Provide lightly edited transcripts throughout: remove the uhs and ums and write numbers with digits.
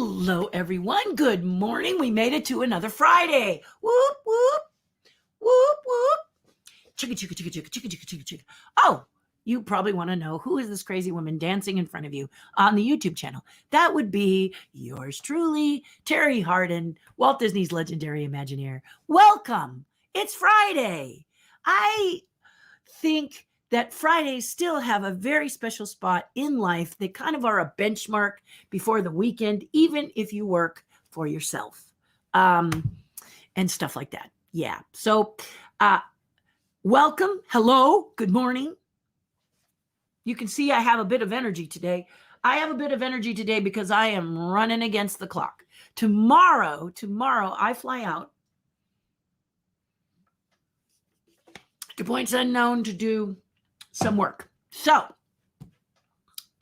Hello, everyone. Good morning. We made it to another Friday. Whoop, whoop, whoop, whoop. Chicka, chicka, chicka, chicka, chicka, chicka, chicka, chicka. Oh, you probably want to know, who is this crazy woman dancing in front of you on the YouTube channel? That would be yours truly, Terri Hardin, Walt Disney's legendary Imagineer. Welcome. It's Friday. I think that Fridays still have a very special spot in life. They kind of are a benchmark before the weekend, even if you work for yourself, and stuff like that. Yeah. So welcome. Hello. Good morning. You can see I have a bit of energy today. I have a bit of energy today because I am running against the clock. Tomorrow, I fly out to points unknown to do some work. So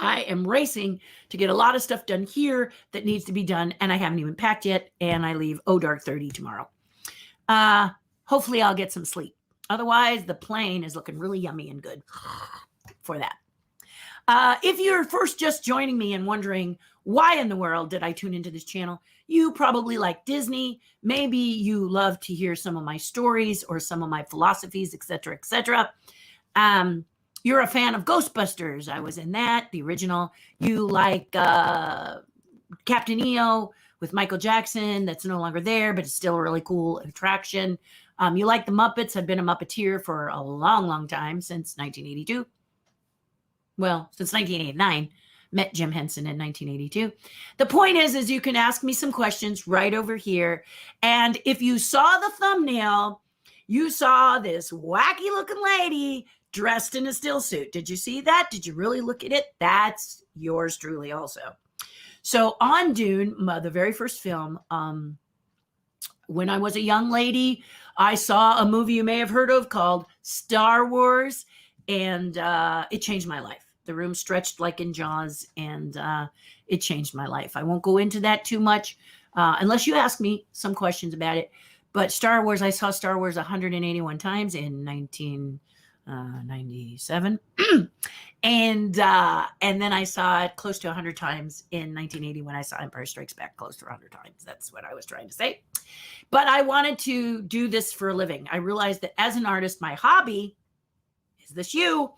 I am racing to get a lot of stuff done here that needs to be done, and I haven't even packed yet, and I leave dark 30 tomorrow. Hopefully I'll get some sleep. Otherwise, the plane is looking really yummy and good for that. If you're first just joining me and wondering why in the world did I tune into this channel, you probably like Disney. Maybe you love to hear some of my stories or some of my philosophies, etc., etc. You're a fan of Ghostbusters. I was in that, the original. You like Captain EO with Michael Jackson. That's no longer there, but it's still a really cool attraction. You like the Muppets. I've been a Muppeteer for a long, long time, since 1982. Well, since 1989. Met Jim Henson in 1982. The point is you can ask me some questions right over here. And if you saw the thumbnail, you saw this wacky looking lady dressed in a still suit. Did you see that? Did you really look at it? That's yours truly also. So on Dune, the very first film, when I was a young lady, I saw a movie you may have heard of called Star Wars, and it changed my life. The room stretched like in Jaws, and it changed my life. I won't go into that too much unless you ask me some questions about it. But Star Wars, I saw Star Wars 181 times in 1997. And then I saw it close to 100 times in 1980 when I saw Empire Strikes Back close to 100 times. That's what I was trying to say. But I wanted to do this for a living. I realized that as an artist, my hobby, is this you?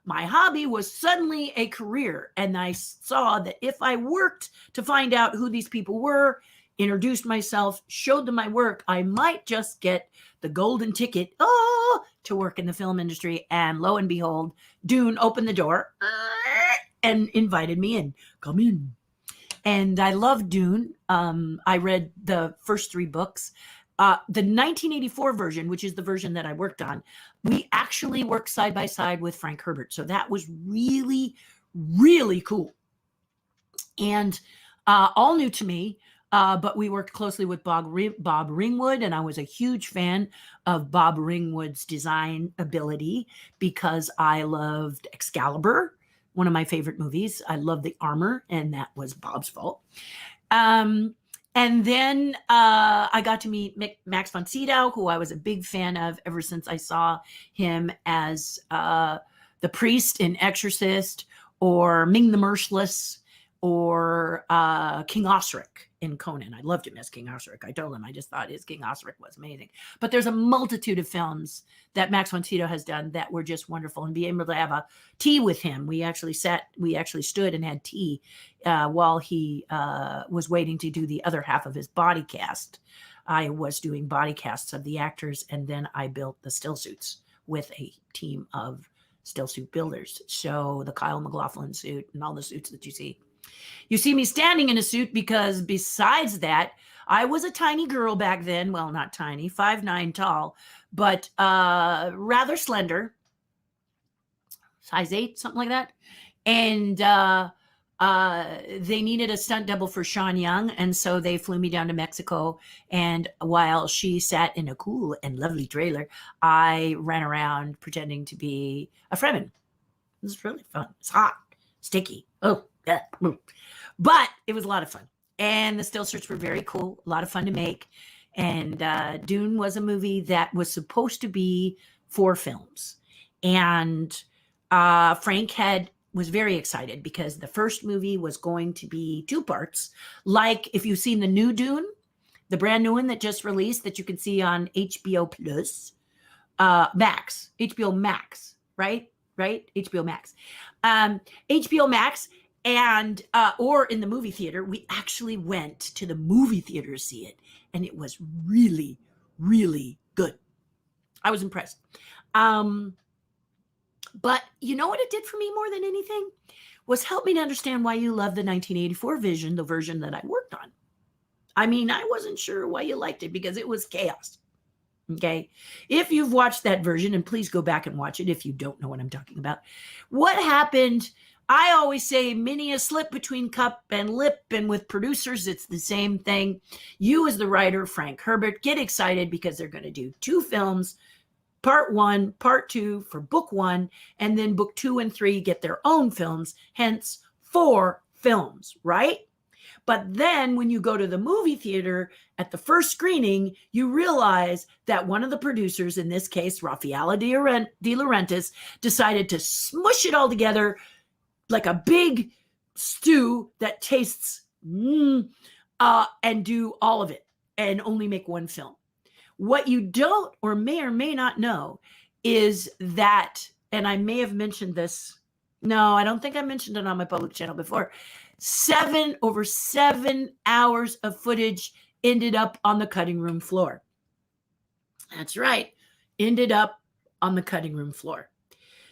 My hobby was suddenly a career. And I saw that if I worked to find out who these people were, introduced myself, showed them my work, I might just get the golden ticket to work in the film industry. And lo and behold, Dune opened the door and invited me in. Come in. And I love Dune. I read the first 3 books. The 1984 version, which is the version that I worked on, we actually worked side by side with Frank Herbert. So that was really, really cool. And all new to me. But we worked closely with Bob Ringwood, and I was a huge fan of Bob Ringwood's design ability because I loved Excalibur, one of my favorite movies. I loved the armor, and that was Bob's fault. And then I got to meet Max von Sydow, who I was a big fan of ever since I saw him as the priest in Exorcist, or Ming the Merciless, or King Osric in Conan. I loved him as King Osric. I told him I just thought his King Osric was amazing. But there's a multitude of films that Max von Sydow has done that were just wonderful. And being able to have a tea with him, we actually stood and had tea while he was waiting to do the other half of his body cast. I was doing body casts of the actors, and then I built the still suits with a team of still suit builders. So the Kyle MacLachlan suit and all the suits that you see. You see me standing in a suit because besides that, I was a tiny girl back then. Well, not tiny, 5'9" tall, but rather slender, size 8, something like that. And they needed a stunt double for Sean Young. And so they flew me down to Mexico. And while she sat in a cool and lovely trailer, I ran around pretending to be a Fremen. It was really fun. It's hot, sticky. Oh, yeah. But it was a lot of fun. And the still suits were very cool, a lot of fun to make. And Dune was a movie that was supposed to be 4 films. And Frank had was very excited because the first movie was going to be 2 parts. Like if you've seen the new Dune, the brand new one that just released that you can see on HBO Plus, Max, HBO Max, right? HBO Max. HBO Max and or in the movie theater. We actually went to the movie theater to see it, and it was really, really good. I was impressed. But you know what it did for me more than anything? Was help me to understand why you love the 1984 vision, the version that I worked on. I mean, I wasn't sure why you liked it because it was chaos. Okay. If you've watched that version, and please go back and watch it if you don't know what I'm talking about. What happened? I always say many a slip between cup and lip, and with producers, it's the same thing. You as the writer, Frank Herbert, get excited because they're going to do 2 films, part 1, part 2 for book 1, and then book 2 and 3 get their own films, hence 4 films, right? But then when you go to the movie theater at the first screening, you realize that one of the producers, in this case, Raffaele De Laurentiis, decided to smush it all together like a big stew that tastes and do all of it and only make 1 film. What you don't or may not know is that, and I may have mentioned this. No, I don't think I mentioned it on my public channel before. Over 7 hours of footage ended up on the cutting room floor. That's right. Ended up on the cutting room floor.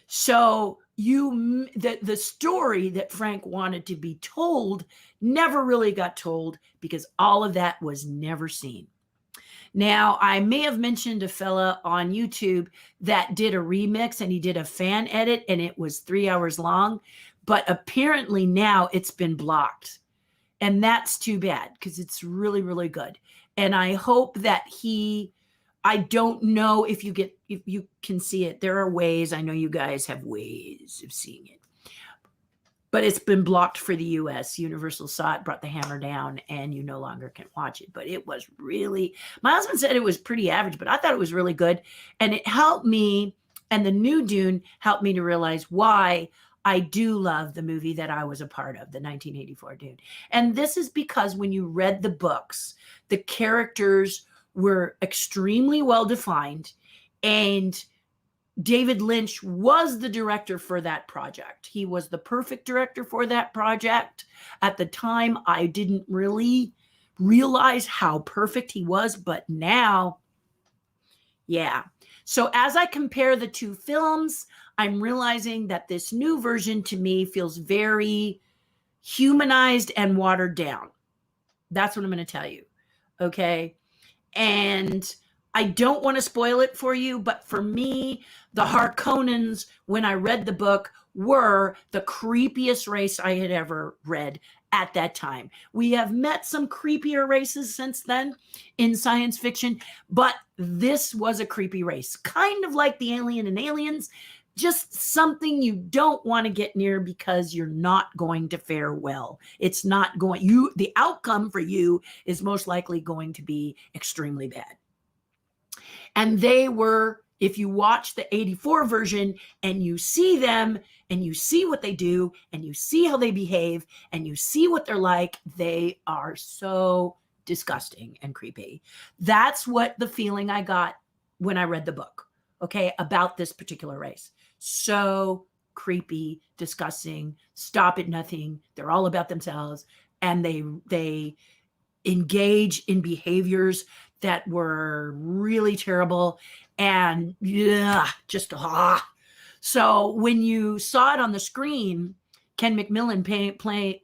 So the story that Frank wanted to be told never really got told because all of that was never seen. Now, I may have mentioned a fella on YouTube that did a remix and he did a fan edit and it was 3 hours long, but apparently now it's been blocked. And that's too bad because it's really, really good. And I hope that I don't know if you can see it. There are ways. I know you guys have ways of seeing it. But it's been blocked for the US. Universal saw it, brought the hammer down, and you no longer can watch it. But it was really, my husband said it was pretty average, but I thought it was really good. And it helped me, and the new Dune helped me to realize why I do love the movie that I was a part of, the 1984 Dune. And this is because when you read the books, the characters were extremely well defined, and David Lynch was the director for that project. He was the perfect director for that project. At the time, I didn't really realize how perfect he was, but now, yeah. So as I compare the 2 films, I'm realizing that this new version to me feels very humanized and watered down. That's what I'm going to tell you. Okay. And I don't want to spoil it for you, but for me, the Harkonnens, when I read the book, were the creepiest race I had ever read at that time. We have met some creepier races since then in science fiction, but this was a creepy race, kind of like the Alien and Aliens, just something you don't want to get near because you're not going to fare well. It's not going, the outcome for you is most likely going to be extremely bad. And they were, if you watch the 84 version and you see them and you see what they do and you see how they behave and you see what they're like, they are so disgusting and creepy. That's what the feeling I got when I read the book, okay, about this particular race. So creepy, disgusting, stop at nothing. They're all about themselves. And they engage in behaviors that were really terrible. And yeah, just So when you saw it on the screen, Ken McMillan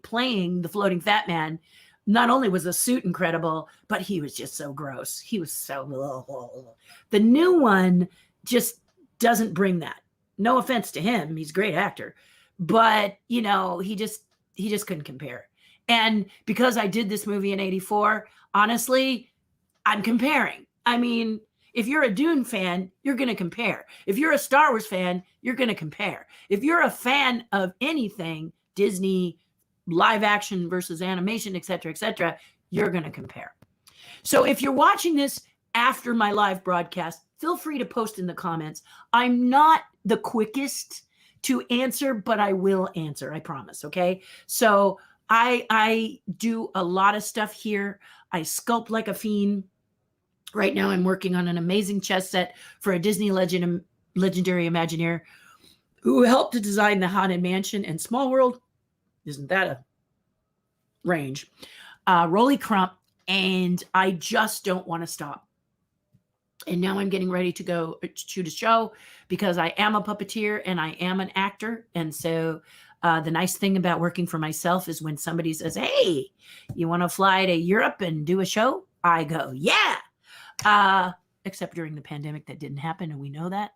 playing the floating fat man, not only was the suit incredible, but he was just so gross. He was so The new one just doesn't bring that. No offense to him. He's a great actor. But, you know, he just couldn't compare. And because I did this movie in 84, honestly, I'm comparing. I mean, if you're a Dune fan, you're going to compare. If you're a Star Wars fan, you're going to compare. If you're a fan of anything, Disney, live action versus animation, et cetera, you're going to compare. So if you're watching this after my live broadcast, feel free to post in the comments. I'm not the quickest to answer, but I will answer, I promise. Okay. So I do a lot of stuff here. I sculpt like a fiend. Right now I'm working on an amazing chess set for a Disney legendary Imagineer who helped to design the Haunted Mansion and Small World. Isn't that a range? Rolly Crump. And I just don't want to stop. And now I'm getting ready to go shoot a show because I am a puppeteer and I am an actor. And so the nice thing about working for myself is when somebody says, hey, you want to fly to Europe and do a show? I go, yeah. Except during the pandemic, that didn't happen. And we know that.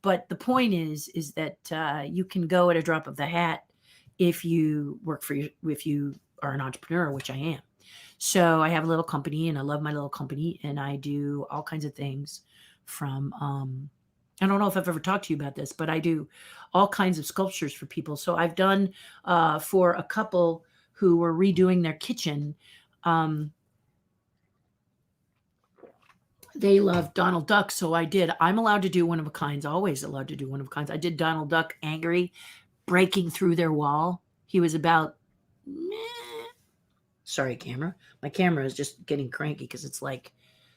But the point is that you can go at a drop of the hat if you work for if you are an entrepreneur, which I am. So I have a little company and I love my little company and I do all kinds of things from, I don't know if I've ever talked to you about this, but I do all kinds of sculptures for people. So I've done for a couple who were redoing their kitchen. They love Donald Duck. So I'm allowed to do one of a kinds, always allowed to do one of a kinds. I did Donald Duck angry, breaking through their wall. He was about, sorry, camera. My camera is just getting cranky because it's like,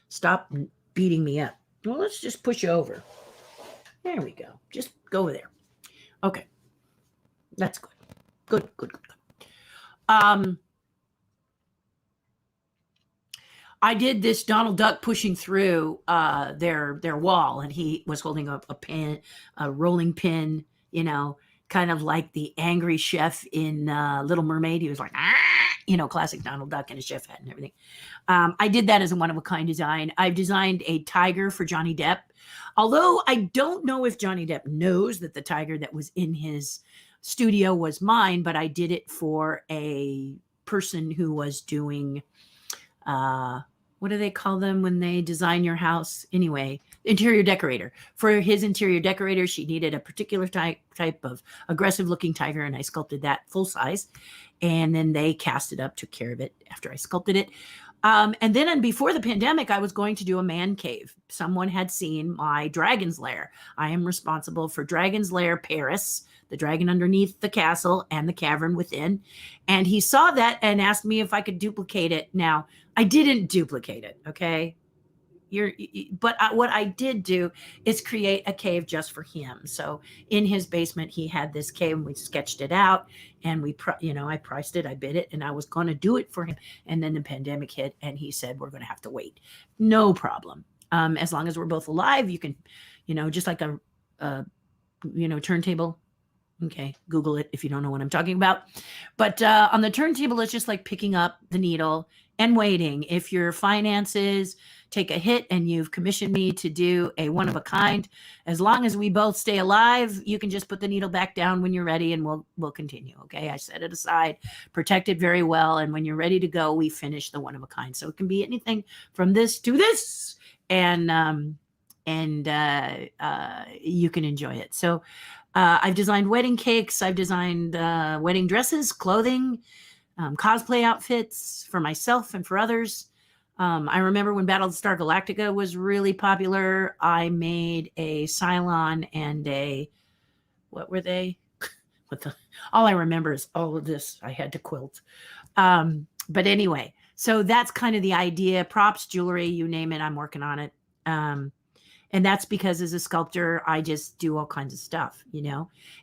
stop beating me up. Well, let's just push you over. There we go. Just go over there. Okay. That's good. Good. I did this Donald Duck pushing through their wall, and he was holding up a rolling pin, kind of like the angry chef in Little Mermaid. He was like, classic Donald Duck and a chef hat and everything. I did that as a one-of-a-kind design. I've designed a tiger for Johnny Depp. Although I don't know if Johnny Depp knows that the tiger that was in his studio was mine, but I did it for a person who was doing, what do they call them when they design your house? Anyway, interior decorator. For his interior decorator, she needed a particular type of aggressive looking tiger, and I sculpted that full size. And then they cast it up, took care of it after I sculpted it. And then before the pandemic, I was going to do a man cave. Someone had seen my Dragon's Lair. I am responsible for Dragon's Lair Paris, the dragon underneath the castle and the cavern within. And he saw that and asked me if I could duplicate it. Now, I didn't duplicate it, okay? But what I did do is create a cave just for him. So in his basement, he had this cave and we sketched it out and I priced it, I bid it, and I was going to do it for him. And then the pandemic hit and he said, we're going to have to wait. No problem. As long as we're both alive, you can, just like a turntable. Okay. Google it if you don't know what I'm talking about. But on the turntable, it's just like picking up the needle and waiting. If your finances take a hit and you've commissioned me to do a one of a kind, as long as we both stay alive, you can just put the needle back down when you're ready and we'll continue. Okay. I set it aside, protect it very well. And when you're ready to go, we finish the one of a kind. So it can be anything from this to this and you can enjoy it. So I've designed wedding cakes. I've designed wedding dresses, clothing, cosplay outfits for myself and for others. I remember when Battlestar Galactica was really popular, I made a Cylon and what were they? All I remember is all of this I had to quilt. But anyway, so that's kind of the idea. Props, jewelry, you name it, I'm working on it. And that's because as a sculptor, I just do all kinds of stuff,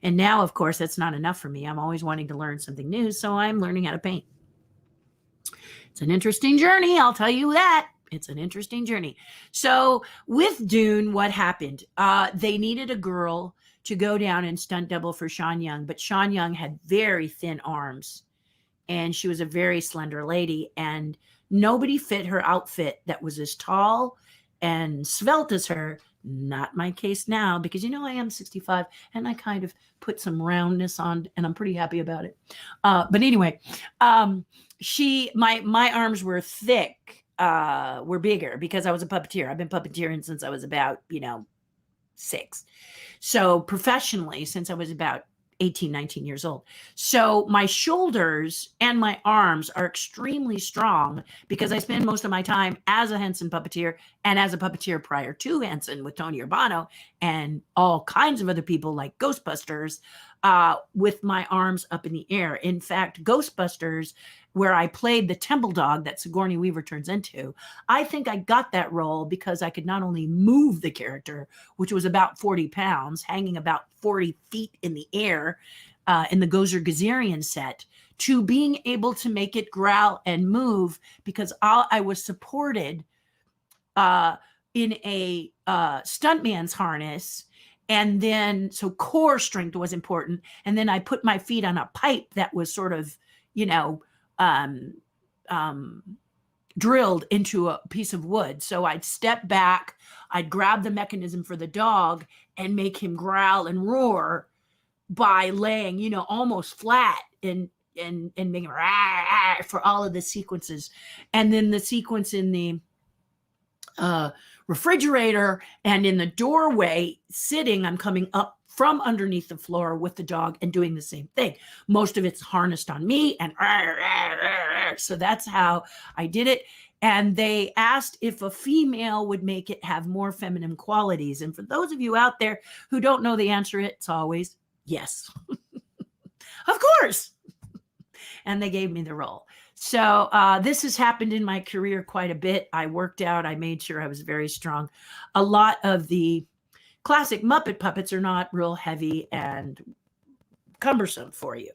And now, of course, that's not enough for me. I'm always wanting to learn something new. So I'm learning how to paint. It's an interesting journey. I'll tell you that. It's an interesting journey. So with Dune, what happened? They needed a girl to go down and stunt double for Sean Young. But Sean Young had very thin arms. And she was a very slender lady. And nobody fit her outfit that was as tall and svelte as her. Not my case now, because I am 65 and I kind of put some roundness on and I'm pretty happy about it. But anyway, my arms were thick, were bigger because I was a puppeteer. I've been puppeteering since I was about, 6. So professionally, since I was about 18, 19 years old. So my shoulders and my arms are extremely strong because I spend most of my time as a Henson puppeteer and as a puppeteer prior to Henson with Tony Urbano and all kinds of other people like Ghostbusters. with my arms up in the air. In fact, Ghostbusters, where I played the temple dog that Sigourney Weaver turns into, I think I got that role because I could not only move the character, which was about 40 pounds, hanging about 40 feet in the air in the Gozer Gazarian set, to being able to make it growl and move because I was supported in a stuntman's harness. And then, so core strength was important. And then I put my feet on a pipe that was sort of, drilled into a piece of wood. So I'd step back, I'd grab the mechanism for the dog and make him growl and roar by laying, almost flat and making rah, rah, for all of the sequences. And then the sequence in the refrigerator and in the doorway sitting, I'm coming up from underneath the floor with the dog and doing the same thing. Most of it's harnessed on me and so that's how I did it. And they asked if a female would make it have more feminine qualities. And for those of you out there who don't know the answer, it's always yes. Of course. And they gave me the role. So this has happened in my career quite a bit. I worked out. I made sure I was very strong. A lot of the classic Muppet puppets are not real heavy and cumbersome for you.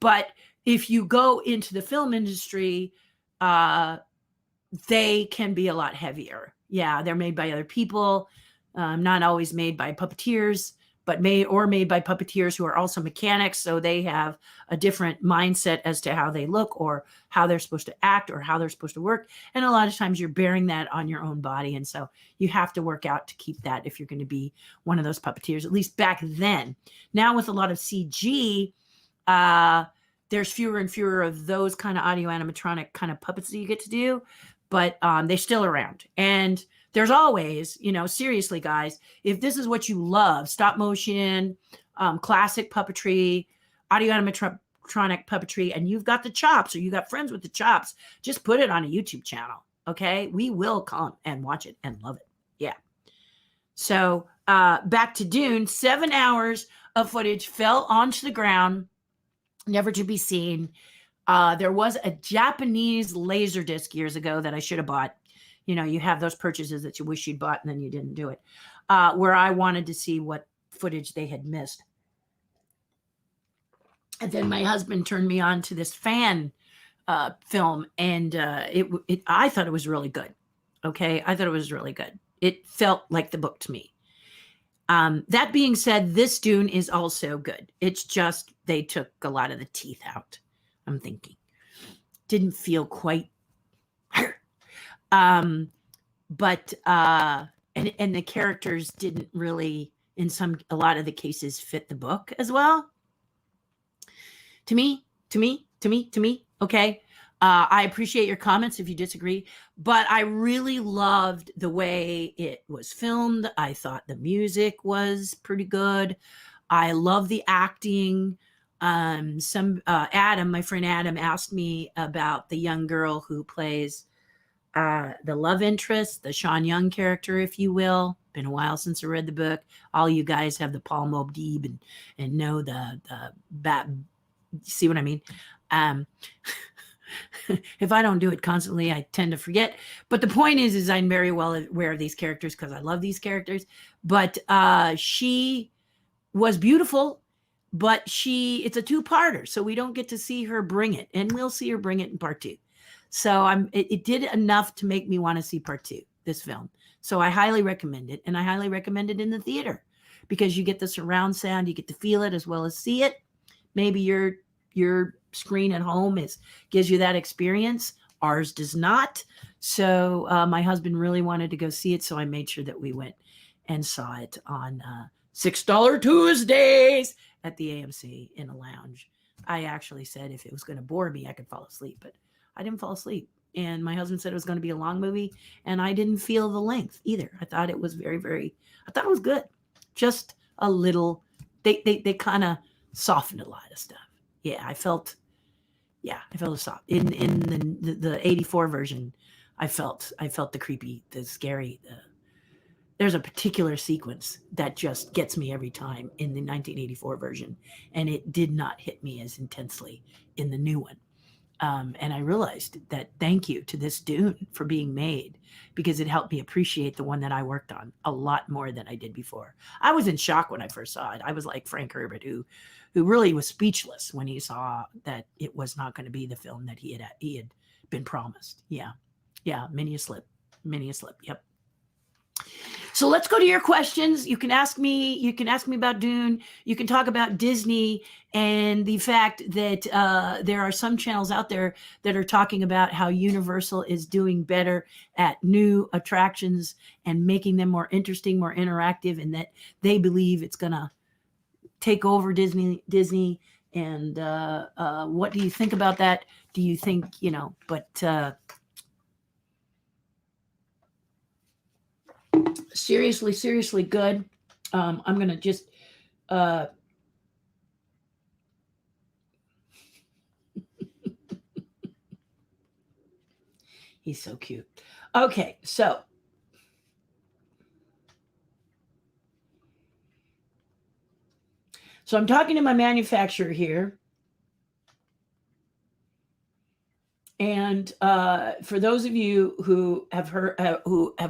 But if you go into the film industry, they can be a lot heavier. Yeah, they're made by other people, not always made by puppeteers, but made by puppeteers who are also mechanics. So they have a different mindset as to how they look or how they're supposed to act or how they're supposed to work. And a lot of times you're bearing that on your own body. And so you have to work out to keep that if you're going to be one of those puppeteers, at least back then. Now with a lot of CG, there's fewer and fewer of those kind of audio animatronic kind of puppets that you get to do, but they're still around. And there's always, seriously, guys, if this is what you love, stop motion, classic puppetry, audio animatronic puppetry, and you've got the chops or you got friends with the chops, just put it on a YouTube channel. Okay. We will come and watch it and love it. Yeah. So back to Dune, 7 hours of footage fell onto the ground, never to be seen. There was a Japanese laser disc years ago that I should have bought. You have those purchases that you wish you'd bought and then you didn't do it, where I wanted to see what footage they had missed. And then my husband turned me on to this fan film, and I thought it was really good. Okay, I thought it was really good. It felt like the book to me. That being said, this Dune is also good. It's just they took a lot of the teeth out. I'm thinking didn't feel quite. But the characters didn't really, in a lot of the cases, fit the book as well. To me. Okay. I appreciate your comments if you disagree, but I really loved the way it was filmed. I thought the music was pretty good. I love the acting. Adam, my friend Adam, asked me about the young girl who plays the love interest, the Sean Young character, if you will. Been a while since I read the book. All you guys have the Paul Mobdeeb and know the see what I mean? If I don't do it constantly, I tend to forget. But the point is I'm very well aware of these characters because I love these characters. But she was beautiful, but it's a two-parter, so we don't get to see her bring it, and we'll see her bring it in part 2. So it did enough to make me want to see part 2, this film. So I highly recommend it, and I highly recommend it in the theater because you get the surround sound, you get to feel it as well as see it. Maybe your screen at home gives you that experience. Ours does not. So my husband really wanted to go see it, so I made sure that we went and saw it on $6 Tuesdays at the AMC in a lounge. I actually said if it was going to bore me, I could fall asleep, but I didn't fall asleep. And my husband said it was going to be a long movie, and I didn't feel the length either. I thought it was I thought it was good. Just a little, they kind of softened a lot of stuff. Yeah, I felt it soft. In the 84 version, I felt the creepy, the scary, there's a particular sequence that just gets me every time in the 1984 version, and it did not hit me as intensely in the new one. And I realized that thank you to this Dune for being made, because it helped me appreciate the one that I worked on a lot more than I did before. I was in shock when I first saw it. I was like Frank Herbert, who really was speechless when he saw that it was not going to be the film that he had been promised. Yeah, many a slip. Yep. So let's go to your questions. You can ask me about Dune. You can talk about Disney and the fact that there are some channels out there that are talking about how Universal is doing better at new attractions and making them more interesting, more interactive, and that they believe it's going to take over Disney. And what do you think about that? Do you think, seriously good. I'm going to just he's so cute. Okay, so I'm talking to my manufacturer here. And for those of you who have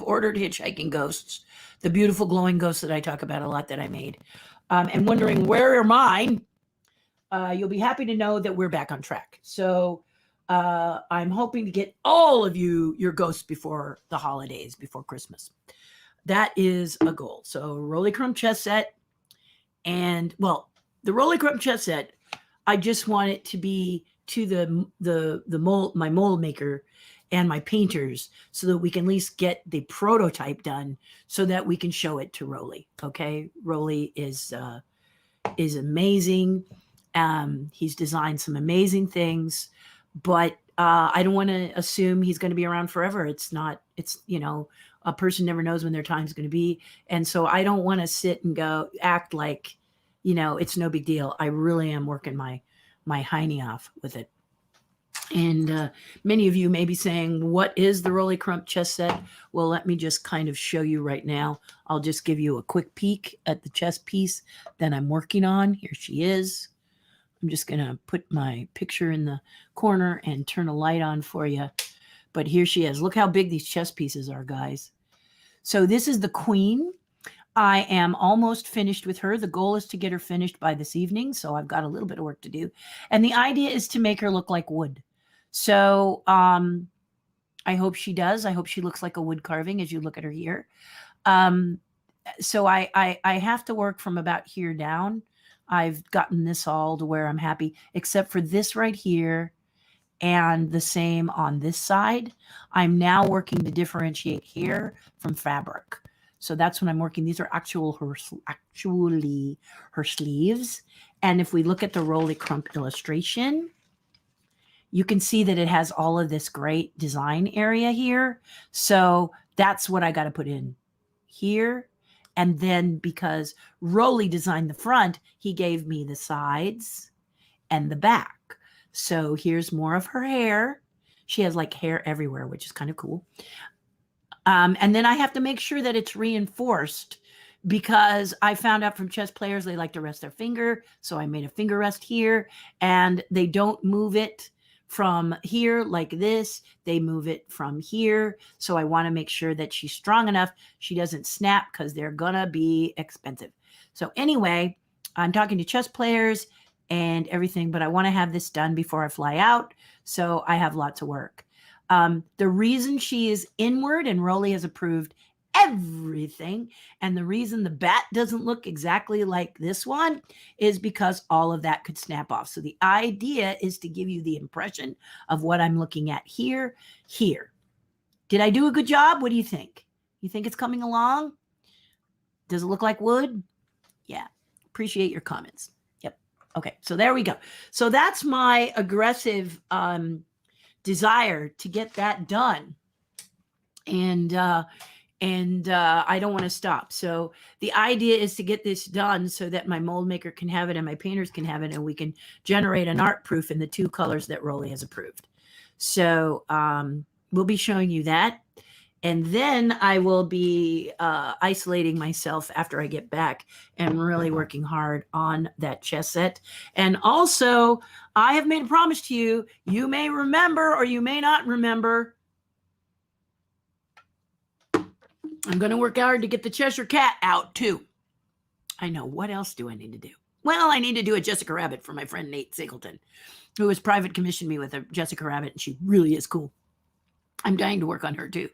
ordered Hitchhiking Ghosts, the beautiful glowing ghosts that I talk about a lot that I made, and wondering where are mine, you'll be happy to know that we're back on track. So I'm hoping to get all of you your ghosts before the holidays, before Christmas. That is a goal. So Rolly Crump chess set, and the Rolly Crump chess set, I just want it to be to the mold, my mold maker and my painters, so that we can at least get the prototype done so that we can show it to Rolly. Okay. Rolly is amazing. He's designed some amazing things, but I don't want to assume he's going to be around forever. It's a person never knows when their time's going to be. And so I don't want to sit and act like, it's no big deal. I really am working my hiney off with it. And many of you may be saying, what is the Rolly Crump chess set? Well, let me just kind of show you right now. I'll just give you a quick peek at the chess piece that I'm working on. Here she is. I'm just going to put my picture in the corner and turn a light on for you. But here she is. Look how big these chess pieces are, guys. So this is the queen. I am almost finished with her. The goal is to get her finished by this evening, so I've got a little bit of work to do. And the idea is to make her look like wood. So I hope she does. I hope she looks like a wood carving as you look at her here. So I have to work from about here down. I've gotten this all to where I'm happy, except for this right here and the same on this side. I'm now working to differentiate here from fabric. So that's when I'm working. These are actually her sleeves. And if we look at the Rolly Crump illustration, you can see that it has all of this great design area here. So that's what I got to put in here. And then because Rolly designed the front, he gave me the sides and the back. So here's more of her hair. She has like hair everywhere, which is kind of cool. And then I have to make sure that it's reinforced, because I found out from chess players, they like to rest their finger. So I made a finger rest here, and they don't move it from here like this. They move it from here. So I want to make sure that she's strong enough. She doesn't snap, because they're going to be expensive. So anyway, I'm talking to chess players and everything, but I want to have this done before I fly out. So I have lots of work. The reason she is inward and Rolly has approved everything, and the reason the bat doesn't look exactly like this one, is because all of that could snap off. So the idea is to give you the impression of what I'm looking at here. Did I do a good job? What do you think? You think it's coming along? Does it look like wood? Yeah. Appreciate your comments. Yep. Okay. So there we go. So that's my aggressive, desire to get that done. And I don't want to stop. So the idea is to get this done so that my mold maker can have it and my painters can have it, and we can generate an art proof in the 2 colors that Rolly has approved. So we'll be showing you that. And then I will be isolating myself after I get back and really working hard on that chess set. And also, I have made a promise to you. You may remember or you may not remember. I'm going to work hard to get the Cheshire Cat out too. I know. What else do I need to do? Well, I need to do a Jessica Rabbit for my friend Nate Singleton, who has private commissioned me with a Jessica Rabbit, and she really is cool. I'm dying to work on her too.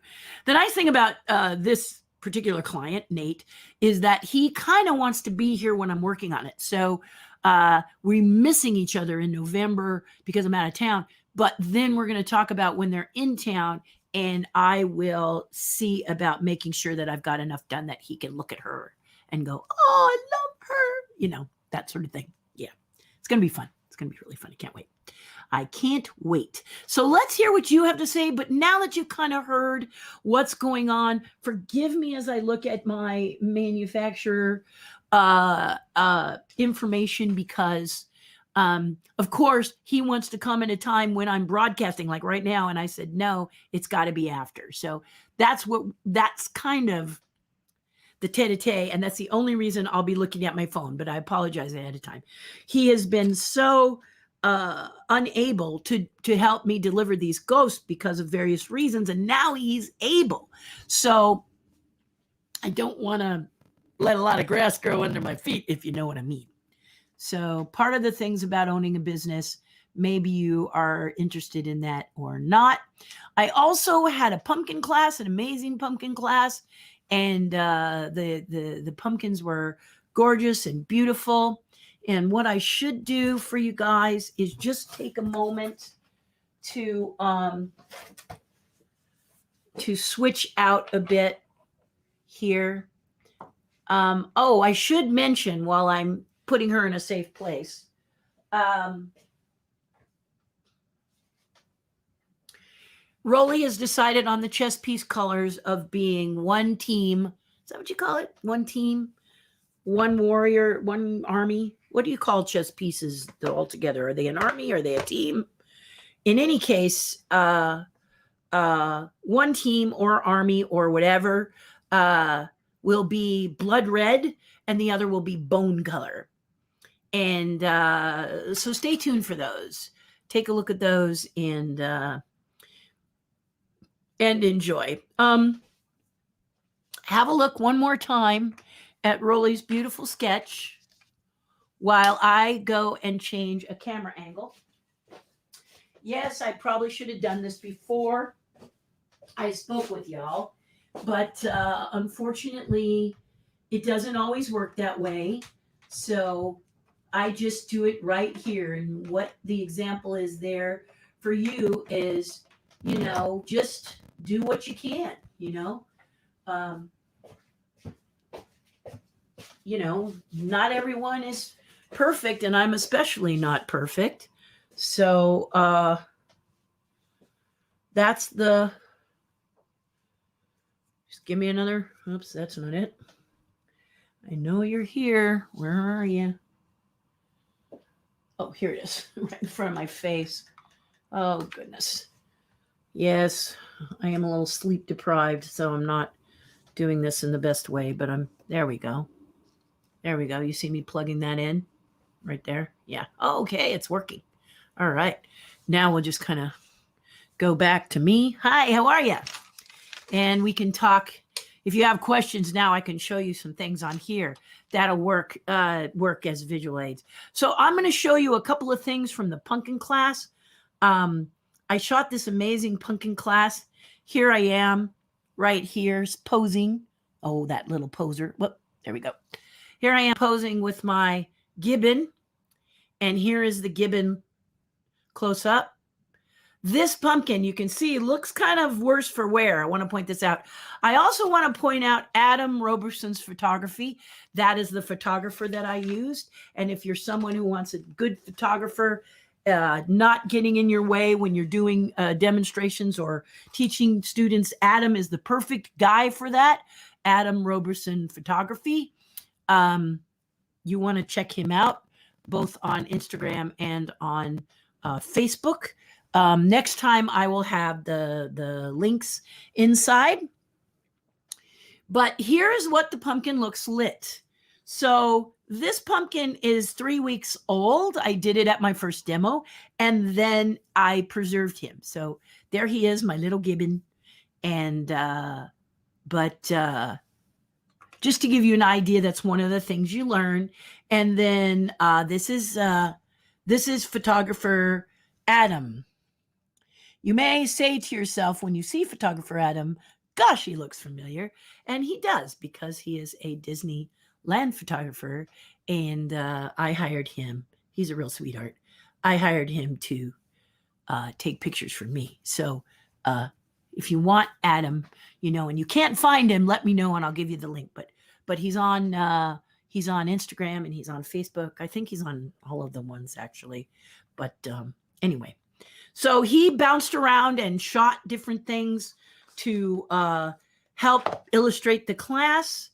The nice thing about this particular client, Nate, is that he kind of wants to be here when I'm working on it. So we're missing each other in November because I'm out of town. But then we're going to talk about when they're in town, and I will see about making sure that I've got enough done that he can look at her and go, oh, I love her. You know, that sort of thing. Yeah, it's going to be fun. It's going to be really fun. I can't wait. I can't wait. So let's hear what you have to say. But now that you've kind of heard what's going on, forgive me as I look at my manufacturer information, because of course he wants to come at a time when I'm broadcasting, like right now. And I said, no, it's got to be after. So that's kind of the tete-a-tete, and that's the only reason I'll be looking at my phone, but I apologize ahead of time. He has been so unable to help me deliver these ghosts because of various reasons, and now he's able. So I don't want to let a lot of grass grow under my feet, if you know what I mean. So part of the things about owning a business, maybe you are interested in that or not. I also had a pumpkin class, an amazing pumpkin class, and the pumpkins were gorgeous and beautiful. And what I should do for you guys is just take a moment to switch out a bit here. Oh, I should mention while I'm putting her in a safe place. Rolly has decided on the chess piece colors of being one team. Is that what you call it? One team, one warrior, one army. What do you call chess pieces all together? Are they an army? Are they a team? In any case, one team or army or whatever will be blood red, and the other will be bone color. And so stay tuned for those. Take a look at those and enjoy. Have a look one more time at Rolly's beautiful sketch while I go and change a camera angle. Yes, I probably should have done this before I spoke with y'all, but unfortunately, it doesn't always work that way. So I just do it right here. And what the example is there for you is, you know, just do what you can, you know. You know, not everyone is perfect, and I'm especially not perfect. So that's the, just give me another, oops, that's not it. I know you're here. Where are you? Oh, here it is, right in front of my face. Oh, goodness. Yes, I am a little sleep deprived, so I'm not doing this in the best way, but there we go. There we go. You see me plugging that in right there? Yeah. Oh, okay, it's working. All right. Now we'll just kind of go back to me. Hi, how are you? And we can talk. If you have questions now, I can show you some things on here that'll work as visual aids. So I'm going to show you a couple of things from the pumpkin class. I shot this amazing pumpkin class. Here I am right here posing. Oh, that little poser. Whoop, there we go. Here I am posing with my gibbon. And here is the gibbon close up. This pumpkin, you can see, looks kind of worse for wear. I want to point this out. I also want to point out Adam Roberson's photography. That is the photographer that I used. And if you're someone who wants a good photographer, not getting in your way when you're doing demonstrations or teaching students, Adam is the perfect guy for that. Adam Roberson Photography. You want to check him out both on Instagram and on Facebook. Next time I will have the links inside. But here's what the pumpkin looks lit. So this pumpkin is 3 weeks old. I did it at my first demo, and then I preserved him. So there he is, my little gibbon. And just to give you an idea, that's one of the things you learn. And then this is photographer Adam. You may say to yourself when you see photographer Adam, gosh, he looks familiar. And he does, because he is a Disneyland photographer. And I hired him. He's a real sweetheart. I hired him to take pictures for me. So if you want Adam, and you can't find him, let me know and I'll give you the link. But he's on Instagram and he's on Facebook. I think he's on all of the ones actually. But anyway, so he bounced around and shot different things to help illustrate the class.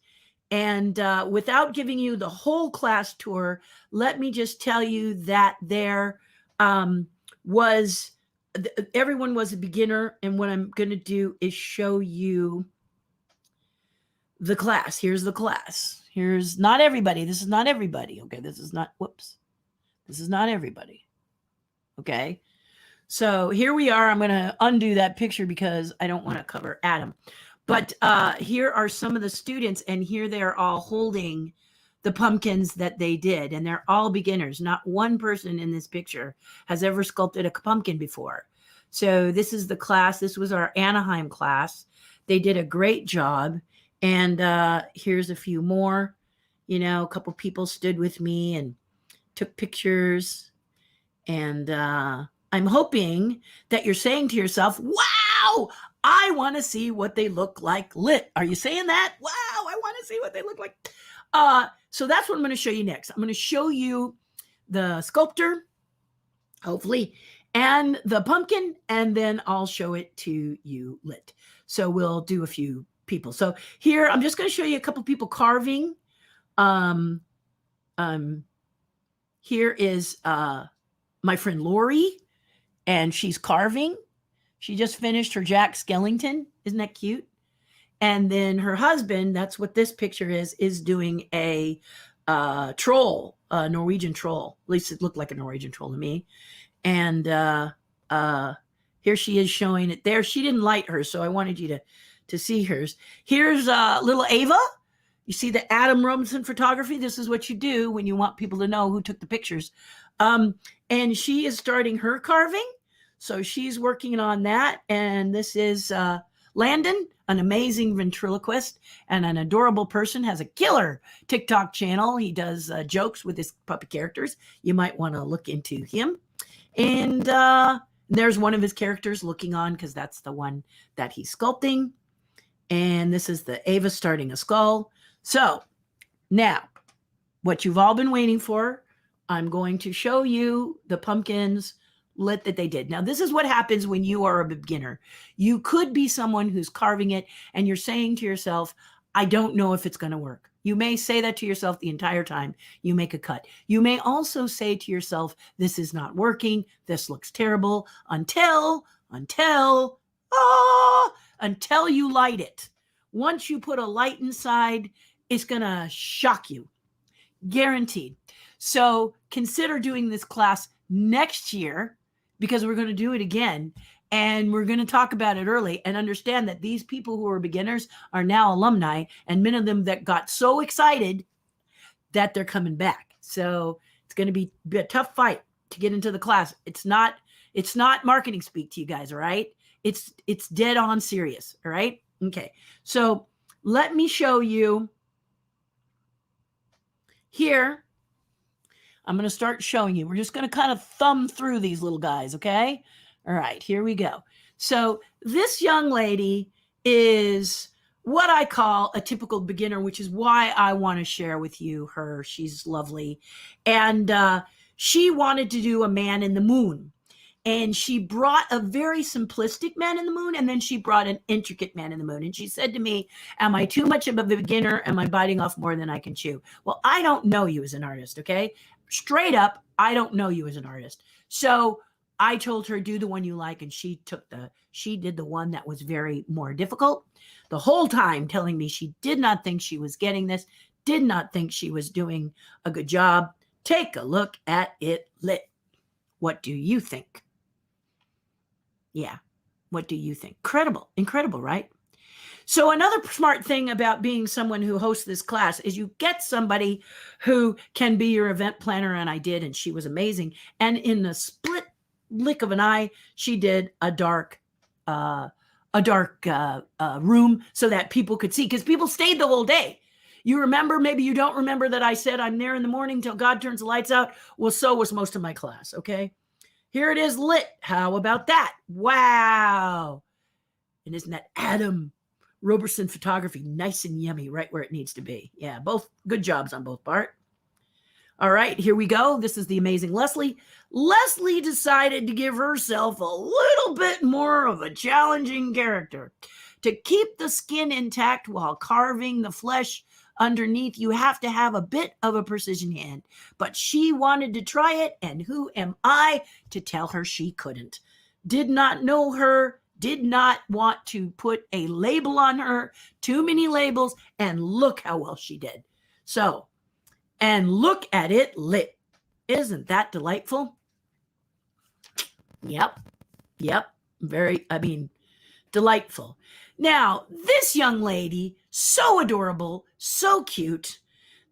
And without giving you the whole class tour, let me just tell you that there everyone was a beginner. And what I'm going to do is show you the class. Here's the class. Here's not everybody. This is not everybody. Okay. This is not everybody. Okay. So here we are. I'm going to undo that picture because I don't want to cover Adam. But here are some of the students, and here they're all holding the pumpkins that they did. And they're all beginners. Not one person in this picture has ever sculpted a pumpkin before. So this is the class. This was our Anaheim class. They did a great job. And here's a few more. A couple people stood with me and took pictures. And I'm hoping that you're saying to yourself, wow, I want to see what they look like lit. Are you saying that? Wow, I want to see what they look like. So that's what I'm going to show you next. I'm going to show you the sculptor, hopefully, and the pumpkin, and then I'll show it to you lit. So we'll do a few people. So here, I'm just going to show you a couple people carving. Here is my friend Lori, and she's carving. She just finished her Jack Skellington. Isn't that cute? And then her husband, that's what this picture is doing a troll, a Norwegian troll. At least it looked like a Norwegian troll to me. And here she is showing it there. She didn't light hers, so I wanted you to see hers. Here's little Ava. You see the Adam Robinson photography? This is what you do when you want people to know who took the pictures. And she is starting her carving. So she's working on that. And this is Landon, an amazing ventriloquist and an adorable person, has a killer TikTok channel. He does jokes with his puppy characters. You might want to look into him. And there's one of his characters looking on, because that's the one that he's sculpting. And this is the Ava starting a skull. So now, what you've all been waiting for, I'm going to show you the pumpkins lit that they did. Now, this is what happens when you are a beginner. You could be someone who's carving it and you're saying to yourself, I don't know if it's going to work. You may say that to yourself the entire time you make a cut. You may also say to yourself, this is not working. This looks terrible until you light it. Once you put a light inside, it's going to shock you. Guaranteed. So consider doing this class next year, because we're going to do it again. And we're going to talk about it early and understand that these people who are beginners are now alumni, and many of them that got so excited that they're coming back. So it's going to be a tough fight to get into the class. It's not marketing speak to you guys. All right. It's dead on serious. All right. Okay. So let me show you here. I'm going to start showing you. We're just going to kind of thumb through these little guys, okay? All right, here we go. So this young lady is what I call a typical beginner, which is why I want to share with you her. She's lovely. And she wanted to do a man in the moon. And she brought a very simplistic man in the moon, and then she brought an intricate man in the moon. And she said to me, am I too much of a beginner? Am I biting off more than I can chew? Well, I don't know you as an artist, okay? Straight up, I don't know you as an artist. So I told her, do the one you like. And she did the one that was very more difficult. The whole time telling me she did not think she was getting this, did not think she was doing a good job. Take a look at it lit. What do you think? Yeah. What do you think? Incredible, right? So another smart thing about being someone who hosts this class is you get somebody who can be your event planner, and I did, and she was amazing. And in the split lick of an eye, she did a dark room so that people could see, because people stayed the whole day. You remember, maybe you don't remember that I said I'm there in the morning till God turns the lights out. Well, so was most of my class, okay? Here it is lit. How about that? Wow. And isn't that Adam Roberson photography nice and yummy, right where it needs to be? Yeah, both good jobs on both part. All right, here we go. This is the amazing Leslie. Leslie decided to give herself a little bit more of a challenging character. To keep the skin intact while carving the flesh underneath, you have to have a bit of a precision hand. But she wanted to try it, and who am I to tell her she couldn't? Did not know her, did not want to put a label on her, too many labels, and look how well she did. So, and look at it lit. Isn't that delightful? Yep. Delightful. Now, this young lady, so adorable, so cute.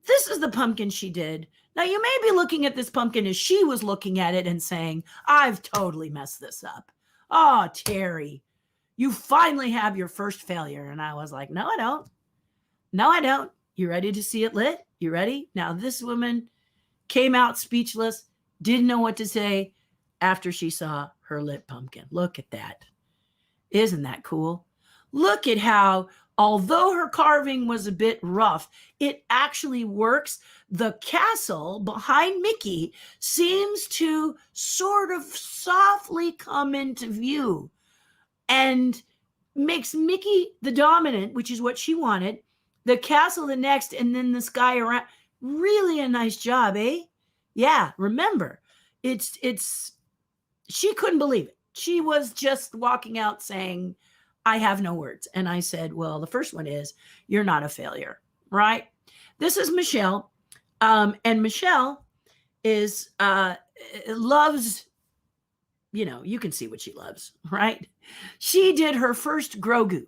This is the pumpkin she did. Now, you may be looking at this pumpkin as she was looking at it and saying, I've totally messed this up. Oh, Terry, you finally have your first failure. And I was like, no, I don't. No, I don't. You ready to see it lit? You ready? Now, this woman came out speechless, didn't know what to say after she saw her lit pumpkin. Look at that. Isn't that cool? Look at how, although her carving was a bit rough, it actually works. The castle behind Mickey seems to sort of softly come into view and makes Mickey the dominant, which is what she wanted, the castle the next, and then the sky around. Really a nice job, eh? Yeah, remember, she couldn't believe it. She was just walking out saying, I have no words. And I said, well, the first one is, you're not a failure, right? This is Michelle. And Michelle is, loves, you can see what she loves, right? She did her first Grogu.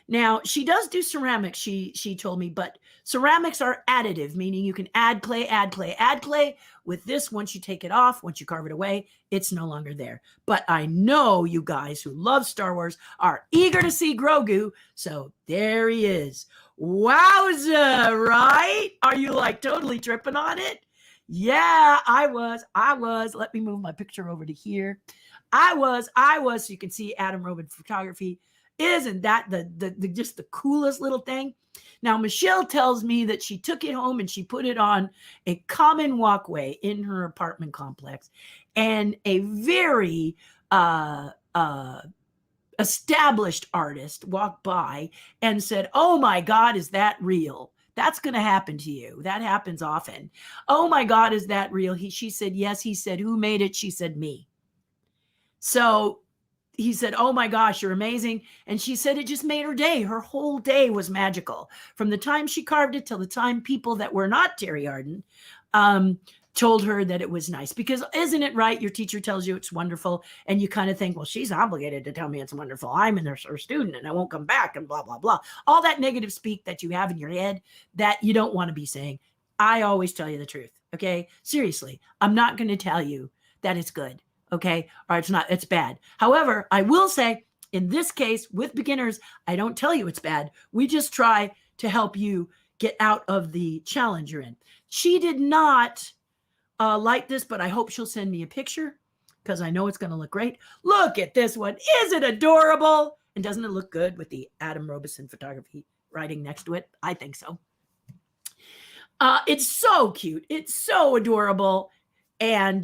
Now, she does do ceramics, she told me, but ceramics are additive, meaning you can add clay. With this, once you take it off, once you carve it away, it's no longer there. But I know you guys who love Star Wars are eager to see Grogu, so there he is. Wowza, right? Are you like totally tripping on it? Yeah, I was. Let me move my picture over to here. I was, so you can see Adam Robin photography. Isn't that the just the coolest little thing? Now, Michelle tells me that she took it home and she put it on a common walkway in her apartment complex. And a very established artist walked by and said, oh my God, is that real? That's going to happen to you. That happens often. Oh my God, is that real? She said, yes. He said, who made it? She said, me. So he said, oh my gosh, you're amazing. And she said it just made her day. Her whole day was magical. From the time she carved it till the time people that were not Terri Hardin told her that it was nice. Because isn't it right? Your teacher tells you it's wonderful. And you kind of think, well, she's obligated to tell me it's wonderful. I'm her student and I won't come back and blah, blah, blah. All that negative speak that you have in your head that you don't want to be saying. I always tell you the truth. Okay. Seriously, I'm not going to tell you that it's good. Okay. Or it's not, it's bad. However, I will say in this case with beginners, I don't tell you it's bad. We just try to help you get out of the challenge you're in. She did not like this, but I hope she'll send me a picture because I know it's going to look great. Look at this one. Is it adorable? And doesn't it look good with the Adam Roberson photography writing next to it? I think so. It's so cute. It's so adorable. And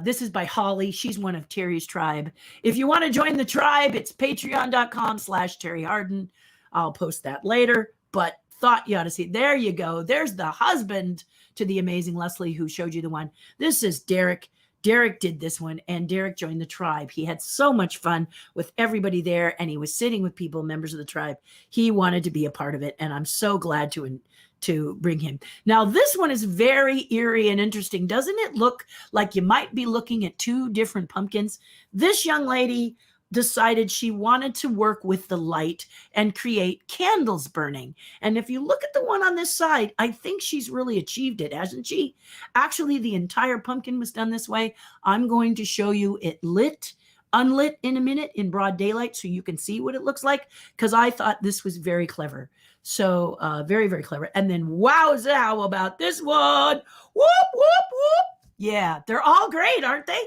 this is by Holly. She's one of Terry's tribe. If you want to join the tribe, it's patreon.com/Terri Hardin. I'll post that later, but thought you ought to see it. There you go. There's the husband to the amazing Leslie who showed you the one. This is Derek. Derek did this one, and Derek joined the tribe. He had so much fun with everybody there, and he was sitting with people, members of the tribe. He wanted to be a part of it, and I'm so glad to bring him. Now, this one is very eerie and interesting. Doesn't it look like you might be looking at two different pumpkins? This young lady decided she wanted to work with the light and create candles burning. And if you look at the one on this side, I think she's really achieved it, hasn't she? Actually, the entire pumpkin was done this way. I'm going to show you it unlit in a minute in broad daylight so you can see what it looks like, because I thought this was very clever. So very, very clever. And then wowza, how about this one? Whoop, whoop, whoop. Yeah, they're all great, aren't they?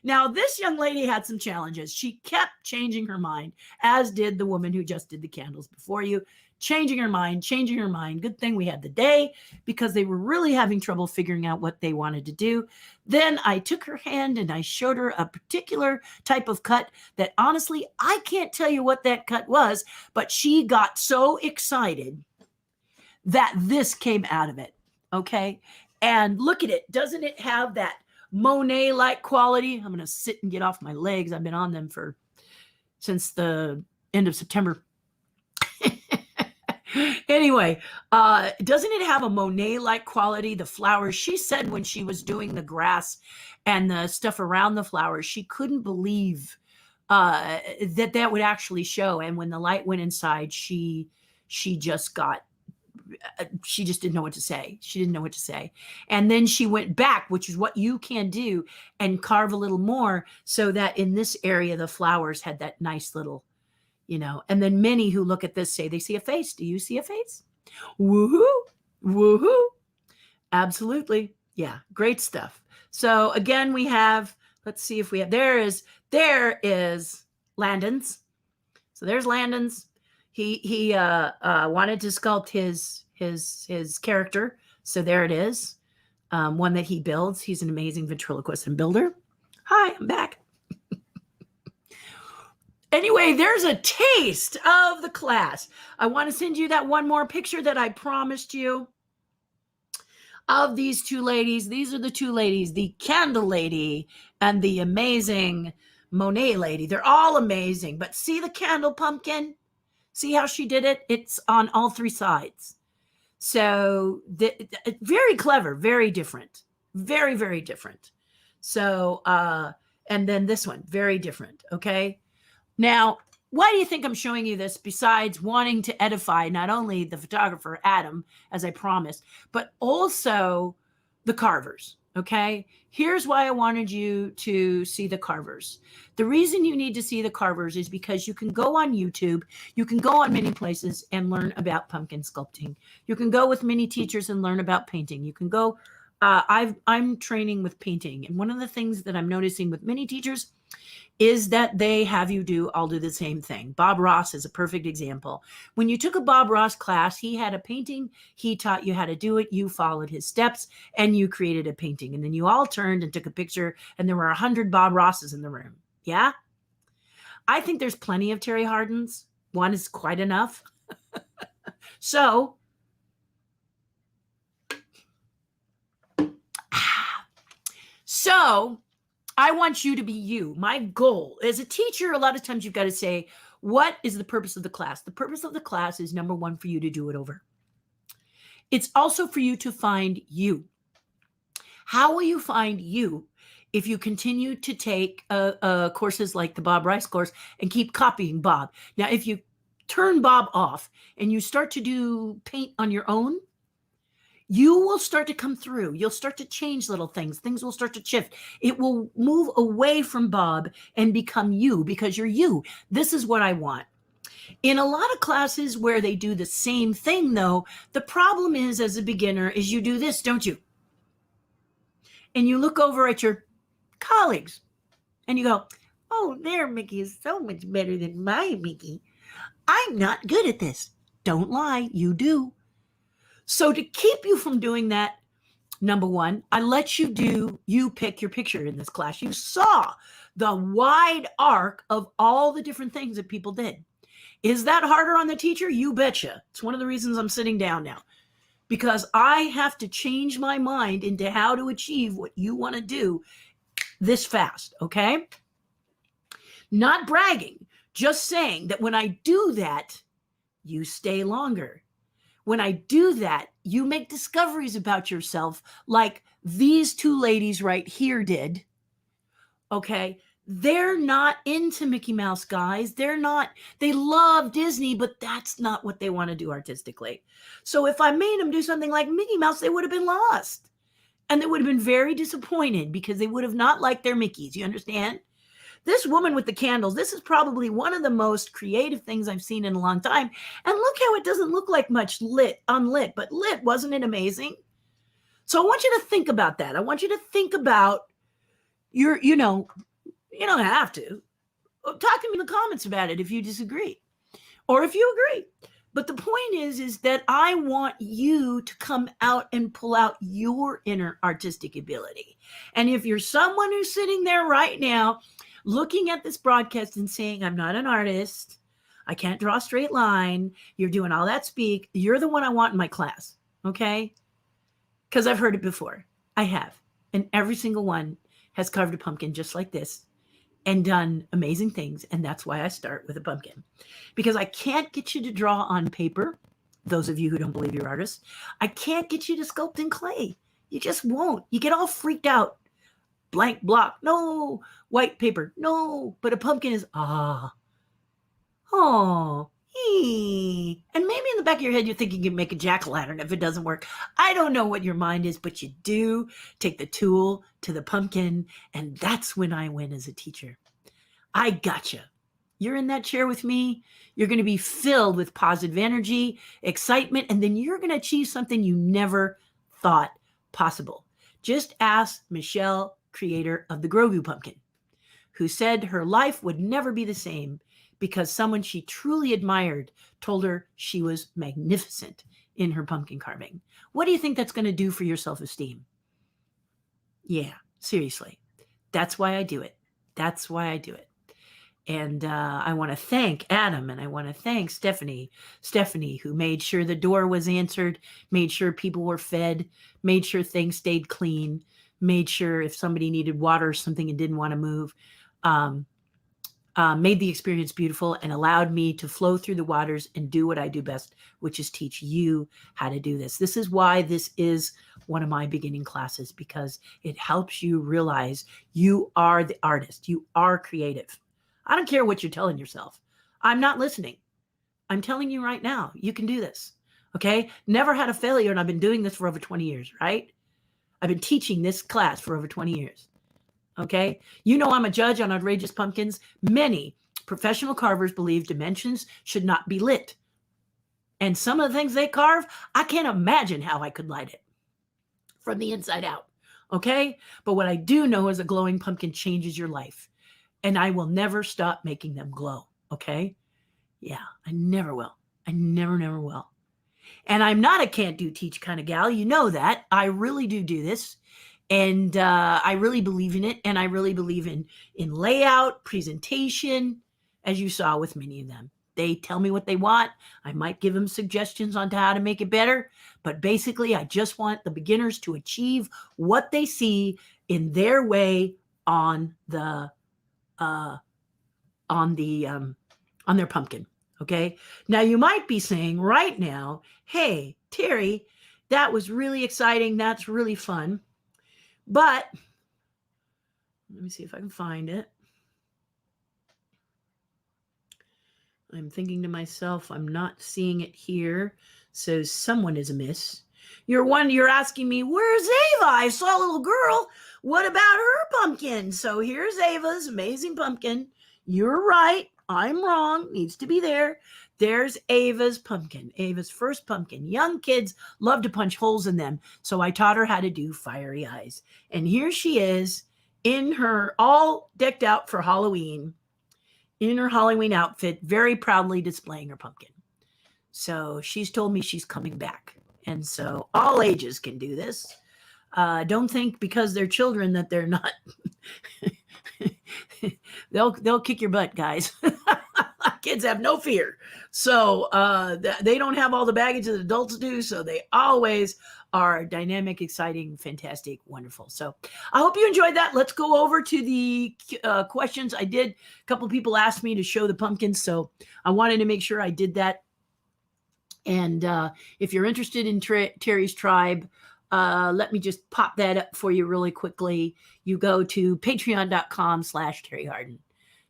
Now, this young lady had some challenges. She kept changing her mind, as did the woman who just did the candles before you. Changing her mind, changing her mind. Good thing we had the day, because they were really having trouble figuring out what they wanted to do. Then I took her hand and I showed her a particular type of cut that honestly, I can't tell you what that cut was, but she got so excited that this came out of it. Okay. And look at it. Doesn't it have that Monet-like quality? I'm going to sit and get off my legs. I've been on them since the end of September. Anyway, doesn't it have a Monet-like quality? The flowers, she said when she was doing the grass and the stuff around the flowers, she couldn't believe that would actually show. And when the light went inside, she just didn't know what to say. She didn't know what to say. And then she went back, which is what you can do, and carve a little more so that in this area, the flowers had that nice little, and then many who look at this say they see a face. Do you see a face? Woohoo, woohoo. Absolutely. Yeah. Great stuff. So again, we have, let's see if we have, there is Landon's. So there's Landon's. He wanted to sculpt his character. So there it is. One that he builds. He's an amazing ventriloquist and builder. Hi, I'm back. Anyway, there's a taste of the class. I want to send you that one more picture that I promised you of these two ladies. These are the two ladies, the candle lady and the amazing Monet lady. They're all amazing, but see the candle pumpkin? See how she did it? It's on all three sides. So very clever, very different, very, very different. So, and then this one, very different. Okay. Now, why do you think I'm showing you this besides wanting to edify not only the photographer, Adam, as I promised, but also the carvers? Okay. Here's why I wanted you to see the carvers. The reason you need to see the carvers is because you can go on YouTube, you can go on many places and learn about pumpkin sculpting. You can go with many teachers and learn about painting. You can go, I'm training with painting. And one of the things that I'm noticing with many teachers is that they have you all do the same thing. Bob Ross is a perfect example. When you took a Bob Ross class, he had a painting, he taught you how to do it, you followed his steps, and you created a painting. And then you all turned and took a picture, and there were 100 Bob Rosses in the room. Yeah? I think there's plenty of Terri Hardins. One is quite enough. So I want you to be you. My goal as a teacher, a lot of times you've got to say, what is the purpose of the class? The purpose of the class is, number one, for you to do it over. It's also for you to find you. How will you find you if you continue to take courses like the Bob Rice course and keep copying Bob? Now, if you turn Bob off and you start to do paint on your own, you will start to come through. You'll start to change little things. Things will start to shift. It will move away from Bob and become you, because you're you. This is what I want. In a lot of classes where they do the same thing, though, the problem is, as a beginner, is you do this, don't you? And you look over at your colleagues and you go, oh, their Mickey is so much better than my Mickey. I'm not good at this. Don't lie, you do. So to keep you from doing that, number one, I let you pick your picture in this class. You saw the wide arc of all the different things that people did. Is that harder on the teacher? You betcha. It's one of the reasons I'm sitting down now, because I have to change my mind into how to achieve what you want to do this fast, okay? Not bragging, just saying that when I do that, you stay longer. When I do that, you make discoveries about yourself like these two ladies right here did. Okay. They're not into Mickey Mouse, guys. They love Disney, but that's not what they want to do artistically. So if I made them do something like Mickey Mouse, they would have been lost. And they would have been very disappointed because they would have not liked their Mickeys. You understand? This woman with the candles, this is probably one of the most creative things I've seen in a long time. And look how it doesn't look like much unlit, but lit. Wasn't it amazing? So I want you to think about that. I want you to think about you don't have to. Talk to me in the comments about it if you disagree or if you agree. But the point is that I want you to come out and pull out your inner artistic ability. And if you're someone who's sitting there right now looking at this broadcast and saying, I'm not an artist, I can't draw a straight line, you're doing all that speak, you're the one I want in my class, okay? Because I've heard it before. I have. And every single one has carved a pumpkin just like this and done amazing things. And that's why I start with a pumpkin. Because I can't get you to draw on paper, those of you who don't believe you're artists. I can't get you to sculpt in clay. You just won't. You get all freaked out. Blank block. No. White paper. No. But a pumpkin is, oh, and maybe in the back of your head, you're thinking you can make a jack-o'-lantern if it doesn't work. I don't know what your mind is, but you do take the tool to the pumpkin, and that's when I win as a teacher. I gotcha. You're in that chair with me. You're going to be filled with positive energy, excitement, and then you're going to achieve something you never thought possible. Just ask Michelle, creator of the Grogu pumpkin, who said her life would never be the same because someone she truly admired told her she was magnificent in her pumpkin carving. What do you think that's going to do for your self-esteem? Yeah, seriously. That's why I do it. That's why I do it. And I want to thank Adam and I want to thank Stephanie, who made sure the door was answered, made sure people were fed, made sure things stayed clean, made sure if somebody needed water or something and didn't want to move, made the experience beautiful and allowed me to flow through the waters and do what I do best, which is teach you how to do this. This is why this is one of my beginning classes, because it helps you realize you are the artist. You are creative. I don't care what you're telling yourself. I'm not listening. I'm telling you right now, you can do this. Okay? Never had a failure, and I've been doing this for over 20 years, right? I've been teaching this class for over 20 years. Okay. You know, I'm a judge on outrageous pumpkins. Many professional carvers believe dimensions should not be lit. And some of the things they carve, I can't imagine how I could light it from the inside out. Okay. But what I do know is a glowing pumpkin changes your life. And I will never stop making them glow. Okay. Yeah, I never will. I never will. And I'm not a can't do teach kind of gal. You know that. I really do this. And I really believe in it. And I really believe in layout, presentation, as you saw with many of them. They tell me what they want. I might give them suggestions on how to make it better. But basically, I just want the beginners to achieve what they see in their way on their pumpkin. Okay. Now you might be saying right now, hey, Terry, that was really exciting. That's really fun. But let me see if I can find it. I'm thinking to myself, I'm not seeing it here. So someone is amiss. You're asking me, where's Ava? I saw a little girl. What about her pumpkin? So here's Ava's amazing pumpkin. You're right. I'm wrong. Needs to be there. There's Ava's pumpkin, Ava's first pumpkin. Young kids love to punch holes in them. So I taught her how to do fiery eyes. And here she is in her all decked out for Halloween, in her Halloween outfit, very proudly displaying her pumpkin. So she's told me she's coming back. And so all ages can do this. Don't think because they're children that they're not. They'll kick your butt, guys. I kids have no fear. So they don't have all the baggage that adults do. So they always are dynamic, exciting, fantastic, wonderful. So I hope you enjoyed that. Let's go over to the questions. A couple people asked me to show the pumpkins, so I wanted to make sure I did that. And if you're interested in Terry's tribe, let me just pop that up for you really quickly. You go to patreon.com/Terri Hardin.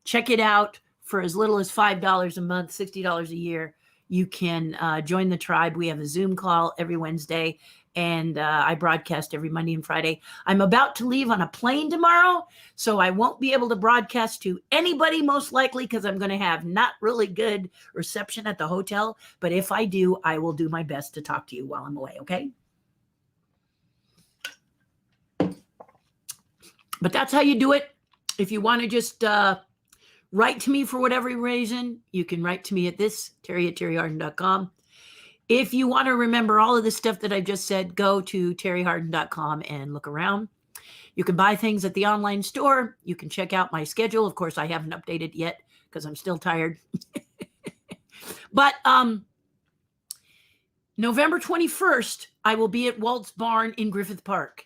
Check it out for as little as $5 a month, $60 a year. You can join the tribe. We have a Zoom call every Wednesday, and I broadcast every Monday and Friday. I'm about to leave on a plane tomorrow, so I won't be able to broadcast to anybody most likely because I'm going to have not really good reception at the hotel. But if I do, I will do my best to talk to you while I'm away, okay? But that's how you do it. If you want to just write to me for whatever reason, you can write to me at Terri@TerriHardin.com. If you want to remember all of the stuff that I just said, go to TerriHardin.com and look around. You can buy things at the online store. You can check out my schedule. Of course, I haven't updated yet because I'm still tired. But November 21st, I will be at Walt's Barn in Griffith Park.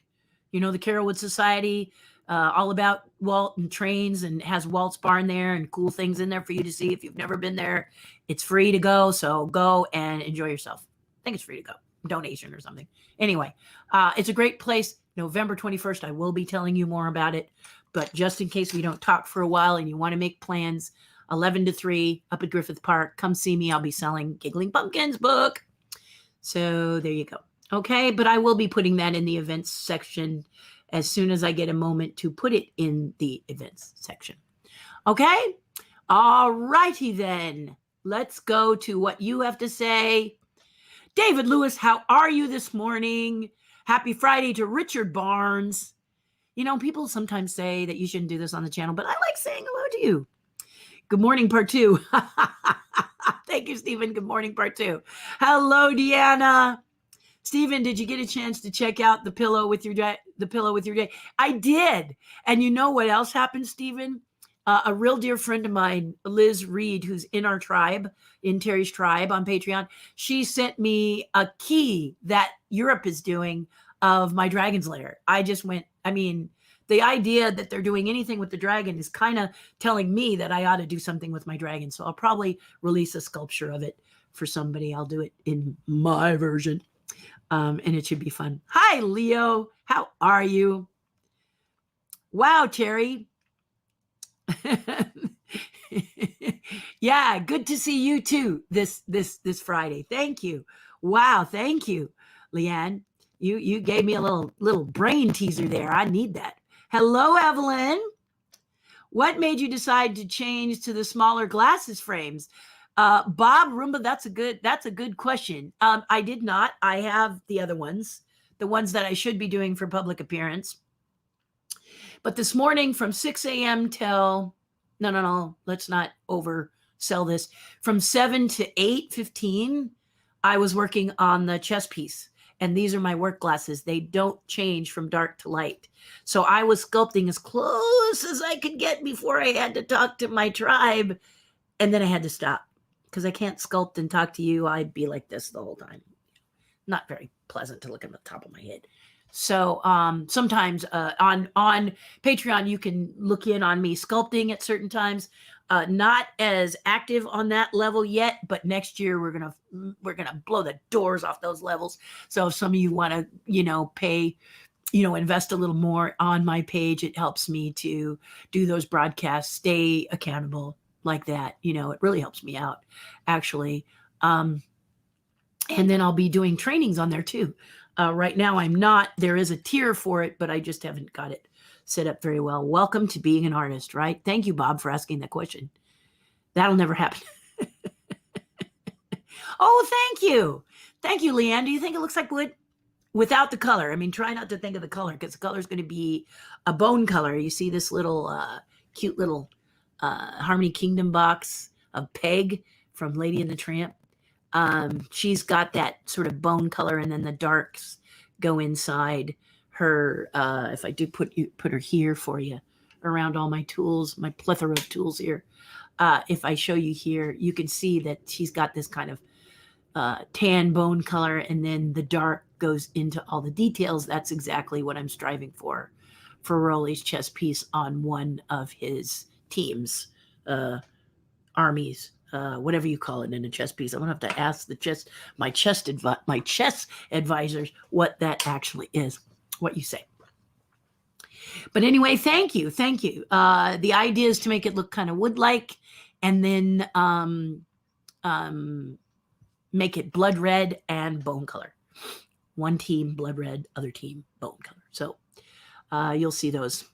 You know, the Carolwood Society, all about Walt and trains, and has Walt's Barn there and cool things in there for you to see. If you've never been there, it's free to go. So go and enjoy yourself. I think it's free to go. Donation or something. Anyway, it's a great place. November 21st, I will be telling you more about it. But just in case we don't talk for a while and you want to make plans, 11 to 3 up at Griffith Park, come see me. I'll be selling Giggling Pumpkins book. So there you go. Okay, but I will be putting that in the events section as soon as I get a moment to put it in the events section. Okay? All righty then. Let's go to what you have to say. David Lewis, how are you this morning? Happy Friday to Richard Barnes. You know, people sometimes say that you shouldn't do this on the channel, but I like saying hello to you. Good morning, part 2. Thank you, Stephen. Good morning, part 2. Hello, Deanna. Stephen, did you get a chance to check out the pillow with your day? I did. And you know what else happened, Stephen? A real dear friend of mine, Liz Reed, who's in our tribe, in Terry's tribe on Patreon, she sent me a key that Europe is doing of my dragon's lair. I just went, the idea that they're doing anything with the dragon is kind of telling me that I ought to do something with my dragon. So I'll probably release a sculpture of it for somebody. I'll do it in my version. And it should be fun. Hi, Leo. How are you? Wow, Terry. Yeah, good to see you too this Friday. Thank you. Wow, thank you, Leanne. You gave me a little brain teaser there. I need that. Hello, Evelyn. What made you decide to change to the smaller glasses frames? Bob Roomba, that's a good question. I did not. I have the other ones, the ones that I should be doing for public appearance. But this morning from 6 a.m. till, no, let's not oversell this. From 7 to 8:15, I was working on the chess piece. And these are my work glasses. They don't change from dark to light. So I was sculpting as close as I could get before I had to talk to my tribe. And then I had to stop because I can't sculpt and talk to you. I'd be like this the whole time. Not very pleasant to look at the top of my head. So sometimes on Patreon, you can look in on me sculpting at certain times. Not as active on that level yet, but next year we're gonna blow the doors off those levels. So if some of you want to, pay, invest a little more on my page, it helps me to do those broadcasts, stay accountable like that. It really helps me out, actually. And then I'll be doing trainings on there too. Right now I'm not. There is a tier for it, but I just haven't got it set up very well. Welcome to being an artist, right? Thank you, Bob, for asking that question. That'll never happen. Oh, thank you. Thank you, Leanne. Do you think it looks like wood? Without the color. Try not to think of the color because the color is going to be a bone color. You see this little cute little Harmony Kingdom box of Peg from Lady and the Tramp. She's got that sort of bone color, and then the darks go inside her. If I do put her here for you around all my tools, my plethora of tools here, if I show you here, you can see that she's got this kind of tan bone color, and then the dark goes into all the details. That's exactly what I'm striving for Rowley's chess piece on one of his teams, armies, whatever you call it in a chess piece. I'm gonna have to ask my chess advisors what that actually is, what you say. But anyway, thank you. The idea is to make it look kind of wood-like, and then make it blood red and bone color. One team blood red, other team bone color. So you'll see those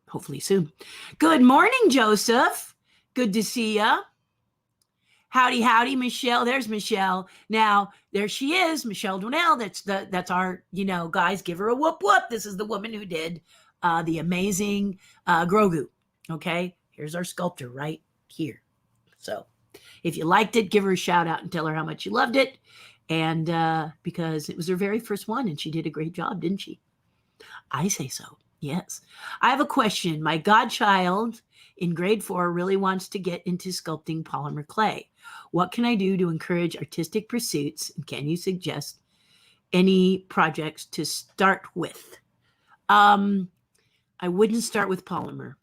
hopefully soon. Good morning, Joseph. Good to see ya. Howdy, Michelle. There's Michelle. Now, there she is, Michelle Donnell. That's our, guys, give her a whoop whoop. This is the woman who did the amazing Grogu. Okay, here's our sculptor right here. So if you liked it, give her a shout out and tell her how much you loved it. And because it was her very first one, and she did a great job, didn't she? I say so. Yes. I have a question. My godchild in grade 4 really wants to get into sculpting polymer clay. What can I do to encourage artistic pursuits? And can you suggest any projects to start with? I wouldn't start with polymer.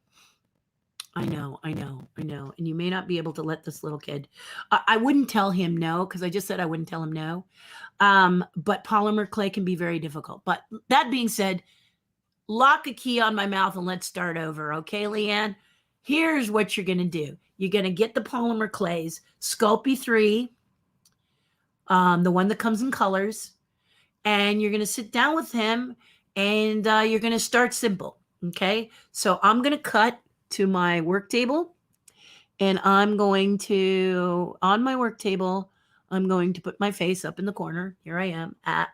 I know. And you may not be able to let this little kid. I wouldn't tell him no, because I just said I wouldn't tell him no. But polymer clay can be very difficult. But that being said, lock a key on my mouth and let's start over. Okay, Leanne? Here's what you're going to do. You're going to get the polymer clays, Sculpey 3, the one that comes in colors, and you're going to sit down with him, and you're going to start simple. Okay, so I'm going to cut to my work table, and I'm going to, on my work table, I'm going to put my face up in the corner. Here I am at,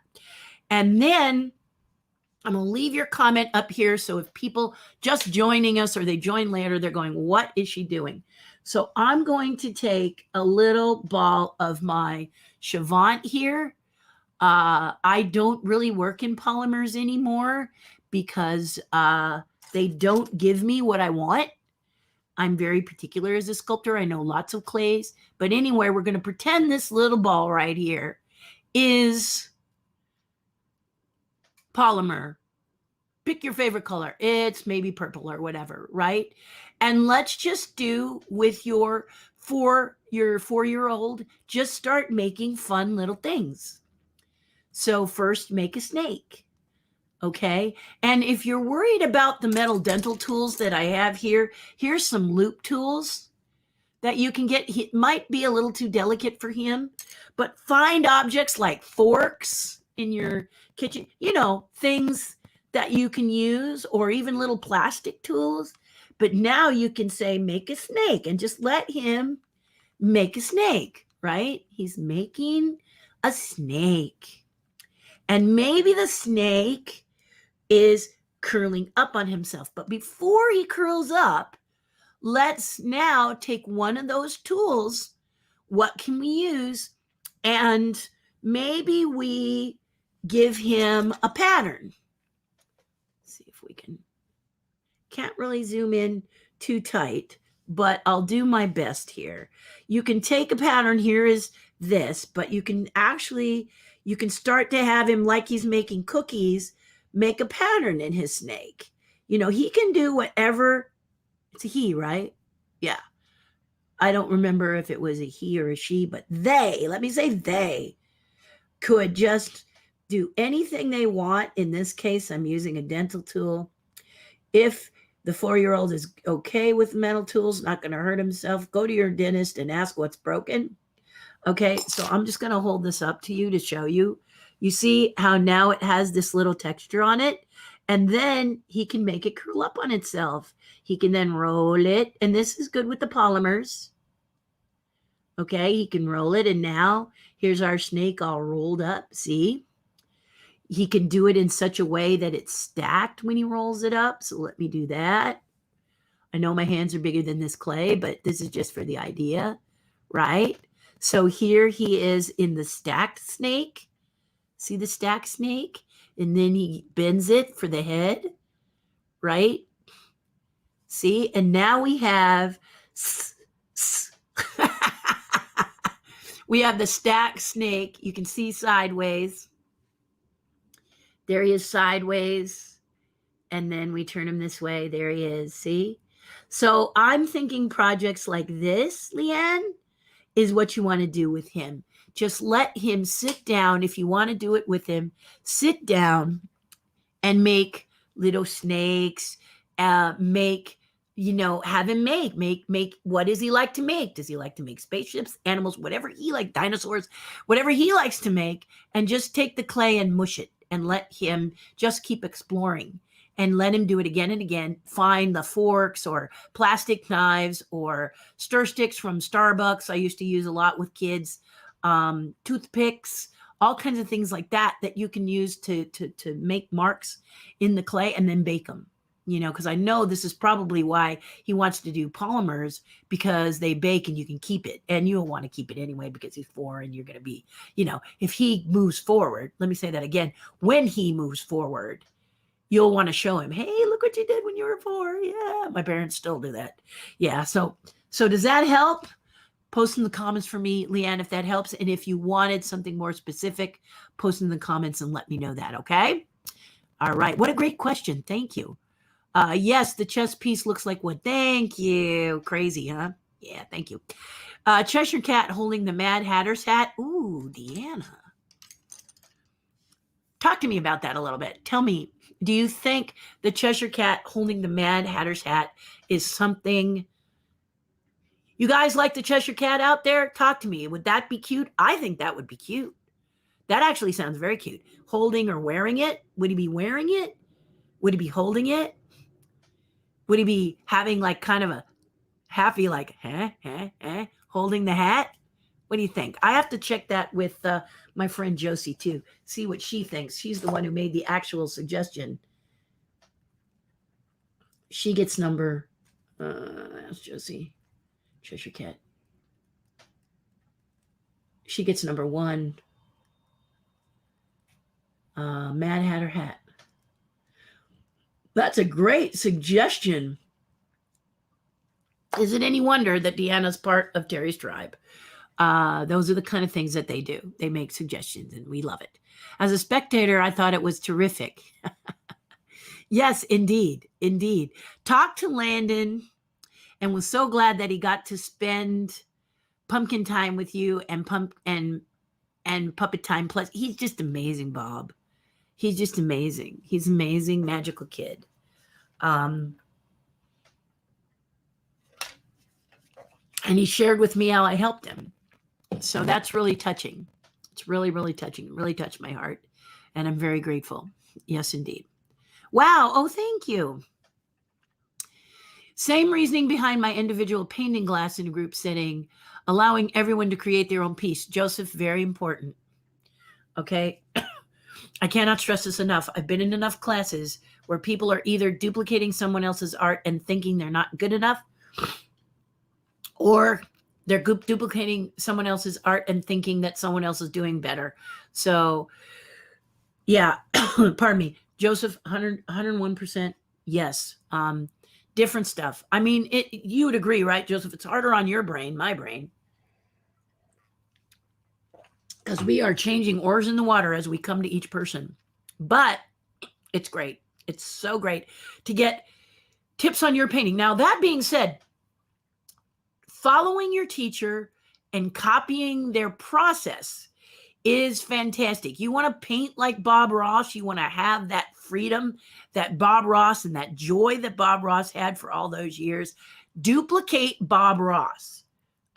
and then I'm going to leave your comment up here. So if people just joining us or they join later, they're going, what is she doing? So I'm going to take a little ball of my Chavant here. I don't really work in polymers anymore because they don't give me what I want. I'm very particular as a sculptor. I know lots of clays. But anyway, we're going to pretend this little ball right here is polymer. Pick your favorite color. It's maybe purple or whatever, right? And let's just do with your 4-year-old, just start making fun little things. So first, make a snake. Okay. And if you're worried about the metal dental tools that I have here, here's some loop tools that you can get. It might be a little too delicate for him, but find objects like forks in your kitchen, things that you can use, or even little plastic tools. But now you can say, make a snake, and just let him make a snake, right? He's making a snake. And maybe the snake is curling up on himself. But before he curls up, let's now take one of those tools. What can we use? And maybe we give him a pattern. Let's see if we can't really zoom in too tight, but I'll do my best here. You can take a pattern. Here is this, but you can start to have him, like he's making cookies, make a pattern in his snake. He can do whatever. It's a he, right? Yeah. I don't remember if it was a he or a she, but let me say they could just do anything they want. In this case, I'm using a dental tool. If the 4-year-old is okay with metal tools, not going to hurt himself, go to your dentist and ask what's broken. Okay, so I'm just going to hold this up to you to show you. You see how now it has this little texture on it? And then he can make it curl up on itself. He can then roll it. And this is good with the polymers. Okay, he can roll it. And now here's our snake all rolled up. See? He can do it in such a way that it's stacked when he rolls it up. So let me do that. I know my hands are bigger than this clay, but this is just for the idea, right? So here he is in the stacked snake. See the stacked snake? And then he bends it for the head, right? See? And now we have We have the stack snake. You can see sideways. There he is sideways. And then we turn him this way. There he is. See? So I'm thinking projects like this, Leanne, is what you want to do with him. Just let him sit down. If you want to do it with him, sit down and make little snakes, have him make, what does he like to make? Does he like to make spaceships, animals, whatever he like, dinosaurs, whatever he likes to make, and just take the clay and mush it and let him just keep exploring and let him do it again and again. Find the forks or plastic knives or stir sticks from Starbucks. I used to use a lot with kids, toothpicks, all kinds of things like that you can use to make marks in the clay and then bake them, because I know this is probably why he wants to do polymers, because they bake and you can keep it, and you'll want to keep it anyway because he's 4 and you're going to be, if he moves forward, let me say that again, when he moves forward, you'll want to show him, hey, look what you did when you were 4. Yeah, my parents still do that. Yeah, so does that help? Post in the comments for me, Leanne, if that helps. And if you wanted something more specific, post in the comments and let me know that, okay? All right. What a great question. Thank you. Yes, the chess piece looks like wood. Thank you. Crazy, huh? Yeah, thank you. Cheshire Cat holding the Mad Hatter's hat. Ooh, Deanna. Talk to me about that a little bit. Tell me, do you think the Cheshire Cat holding the Mad Hatter's hat is something... You guys like the Cheshire Cat out there? Talk to me. Would that be cute? I think that would be cute. That actually sounds very cute. Holding or wearing it? Would he be wearing it? Would he be holding it? Would he be having like kind of a happy like, holding the hat? What do you think? I have to check that with my friend Josie too. See what she thinks. She's the one who made the actual suggestion. She gets number, that's Josie. Cheshire Cat. She gets number 1. Mad Hatter hat. That's a great suggestion. Is it any wonder that Deanna's part of Terry's tribe? Those are the kind of things that they do. They make suggestions and we love it. As a spectator, I thought it was terrific. Yes, indeed. Indeed. Talk to Landon and was so glad that he got to spend pumpkin time with you and puppet time. Plus, he's just amazing, Bob. He's just amazing. He's an amazing, magical kid. And he shared with me how I helped him. So that's really touching. It's really, really touching. It really touched my heart. And I'm very grateful. Yes, indeed. Wow. Oh, thank you. Same reasoning behind my individual painting glass in a group setting, allowing everyone to create their own piece. Joseph, very important. Okay. I cannot stress this enough. I've been in enough classes where people are either duplicating someone else's art and thinking they're not good enough, or they're duplicating someone else's art and thinking that someone else is doing better. So yeah, pardon me, Joseph, 101%. Yes. Different stuff. I mean, you would agree, right, Joseph? It's harder on your brain, my brain, because we are changing oars in the water as we come to each person. But it's great. It's so great to get tips on your painting. Now, that being said, following your teacher and copying their process is fantastic. You want to paint like Bob Ross. You want to have that freedom that Bob Ross and that joy that Bob Ross had for all those years. Duplicate Bob Ross.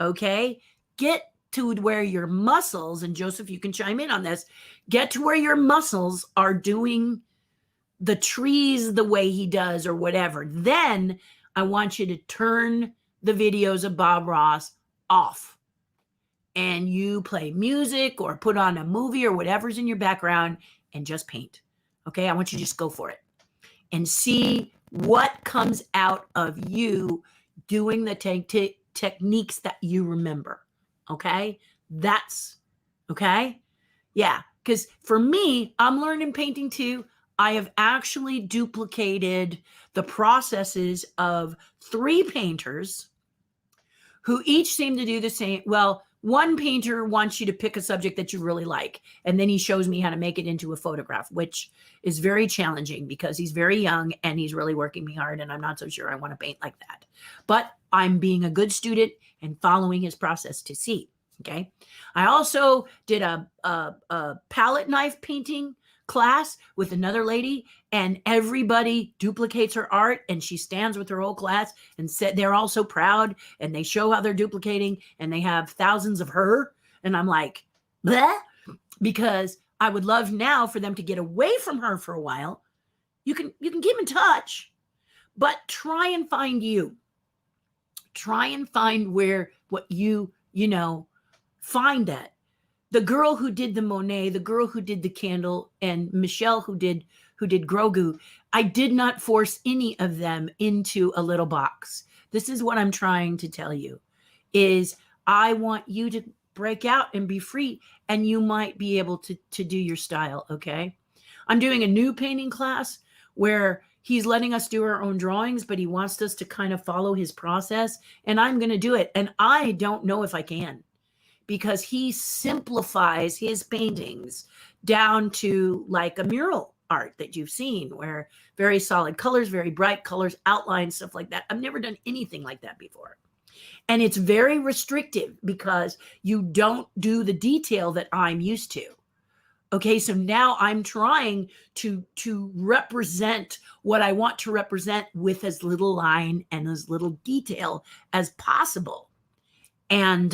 Okay? Get to where your muscles, and Joseph, you can chime in on this, get to where your muscles are doing the trees the way he does or whatever. Then I want you to turn the videos of Bob Ross off and you play music or put on a movie or whatever's in your background and just paint. Okay, I want you to just go for it and see what comes out of you doing the techniques that you remember. Okay, that's okay. Yeah, because for me, I'm learning painting too. I have actually duplicated the processes of 3 painters who each seem to do the same. Well, one painter wants you to pick a subject that you really like, and then he shows me how to make it into a photograph, which is very challenging because he's very young and he's really working me hard, and I'm not so sure I want to paint like that. But I'm being a good student and following his process to see. Okay. I also did a palette knife painting class with another lady, and everybody duplicates her art, and she stands with her whole class and said they're all so proud, and they show how they're duplicating, and they have thousands of her. And I'm like, bleh, because I would love now for them to get away from her for a while. You can keep in touch, but try and find you. Try and find where what you find that. The girl who did the Monet, the girl who did the candle, and Michelle who did Grogu, I did not force any of them into a little box. This is what I'm trying to tell you, is I want you to break out and be free, and you might be able to do your style, okay? I'm doing a new painting class where he's letting us do our own drawings, but he wants us to kind of follow his process, and I'm going to do it. And I don't know if I can, because he simplifies his paintings down to like a mural art that you've seen, where very solid colors, very bright colors, outlines, stuff like that. I've never done anything like that before. And it's very restrictive because you don't do the detail that I'm used to. Okay, so now I'm trying to represent what I want to represent with as little line and as little detail as possible. And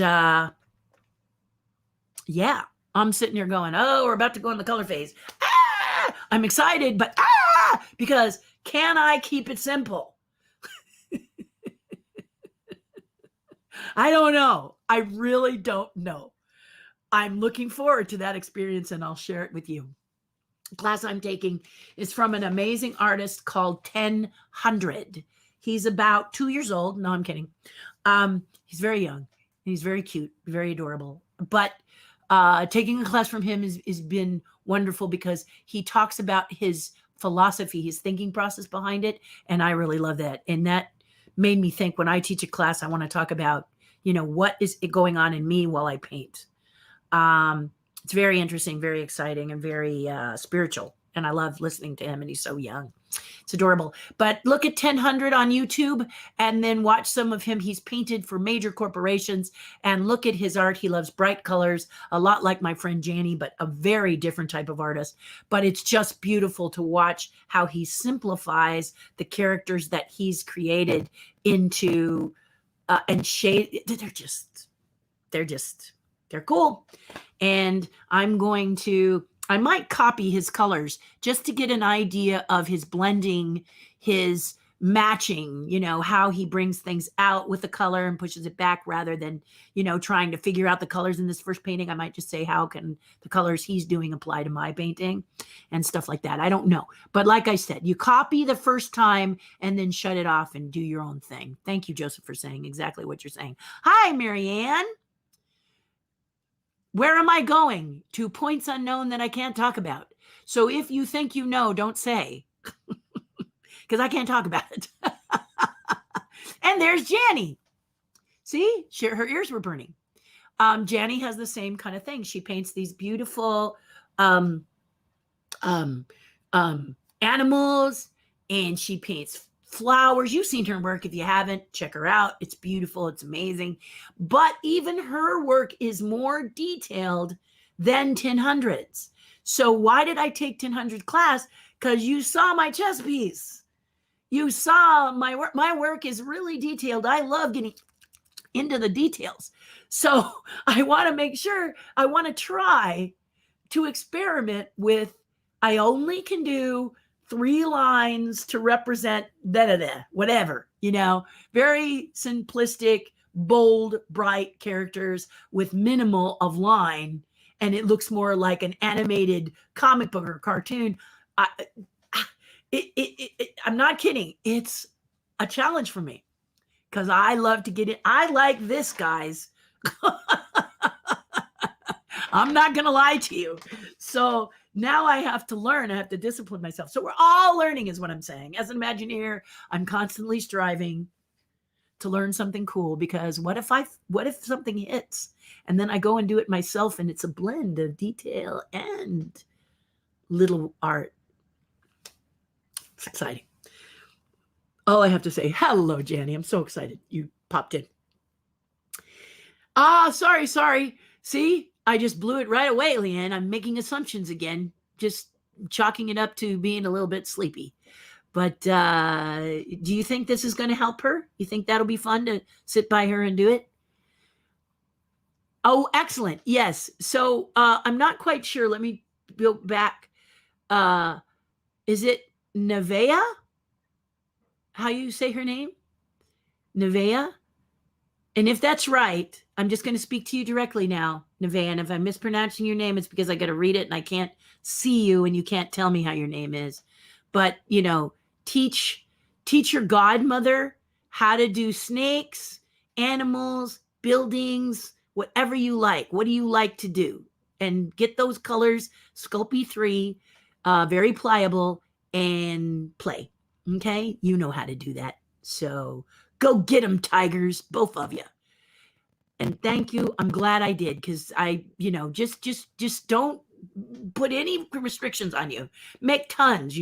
yeah, I'm sitting here going, oh, we're about to go in the color phase. Ah! I'm excited, but because can I keep it simple? I don't know. I really don't know. I'm looking forward to that experience, and I'll share it with you. The class I'm taking is from an amazing artist called 1000. He's about 2 years old. No, I'm kidding. He's very young. He's very cute, very adorable. But taking a class from him has been wonderful because he talks about his philosophy, his thinking process behind it. And I really love that. And that made me think, when I teach a class, I want to talk about, what is going on in me while I paint. It's very interesting, very exciting, and very spiritual. And I love listening to him, and he's so young. It's adorable. But look at 1000 on YouTube and then watch some of him. He's painted for major corporations, and look at his art. He loves bright colors, a lot like my friend Janie, but a very different type of artist. But it's just beautiful to watch how he simplifies the characters that he's created into and shade. They're cool. And I might copy his colors just to get an idea of his blending, his matching, how he brings things out with the color and pushes it back, rather than, trying to figure out the colors in this first painting. I might just say, how can the colors he's doing apply to my painting and stuff like that? I don't know. But like I said, you copy the first time and then shut it off and do your own thing. Thank you, Joseph, for saying exactly what you're saying. Hi, Marianne. Where am I going? To points unknown that I can't talk about. So if you think you know, don't say, because I can't talk about it. And there's Janny. See, her ears were burning. Janny has the same kind of thing. She paints these beautiful animals, and she paints flowers. You've seen her work. If you haven't, check her out. It's beautiful. It's amazing. But even her work is more detailed than 1000's. So why did I take 1000 class? Because you saw my chess piece. You saw my work. My work is really detailed. I love getting into the details. So I want to make sure, I want to try to experiment with, I only can do 3 lines to represent whatever, very simplistic, bold, bright characters with minimal of line. And it looks more like an animated comic book or cartoon. I'm not kidding. It's a challenge for me because I love to get it. I like this, guys. I'm not going to lie to you. So now I have to learn. I have to discipline myself. So we're all learning is what I'm saying. As an Imagineer, I'm constantly striving to learn something cool, because what if something hits and then I go and do it myself and it's a blend of detail and little art. It's exciting. All I have to say, hello, Janny. I'm so excited you popped in. Sorry. See, I just blew it right away, Leanne. I'm making assumptions again, just chalking it up to being a little bit sleepy. But do you think this is going to help her? You think that'll be fun to sit by her and do it? Oh, excellent. Yes. So I'm not quite sure. Let me go back. Is it Nevaeh? How you say her name? Nevaeh? And if that's right, I'm just going to speak to you directly now, Nevaeh. And if I'm mispronouncing your name, it's because I got to read it and I can't see you and you can't tell me how your name is. But, teach your godmother how to do snakes, animals, buildings, whatever you like. What do you like to do? And get those colors, Sculpey 3, very pliable, and play. Okay? You know how to do that. So go get them, tigers, both of you. And thank you. I'm glad I did, because I, just don't put any restrictions on you. Make tons,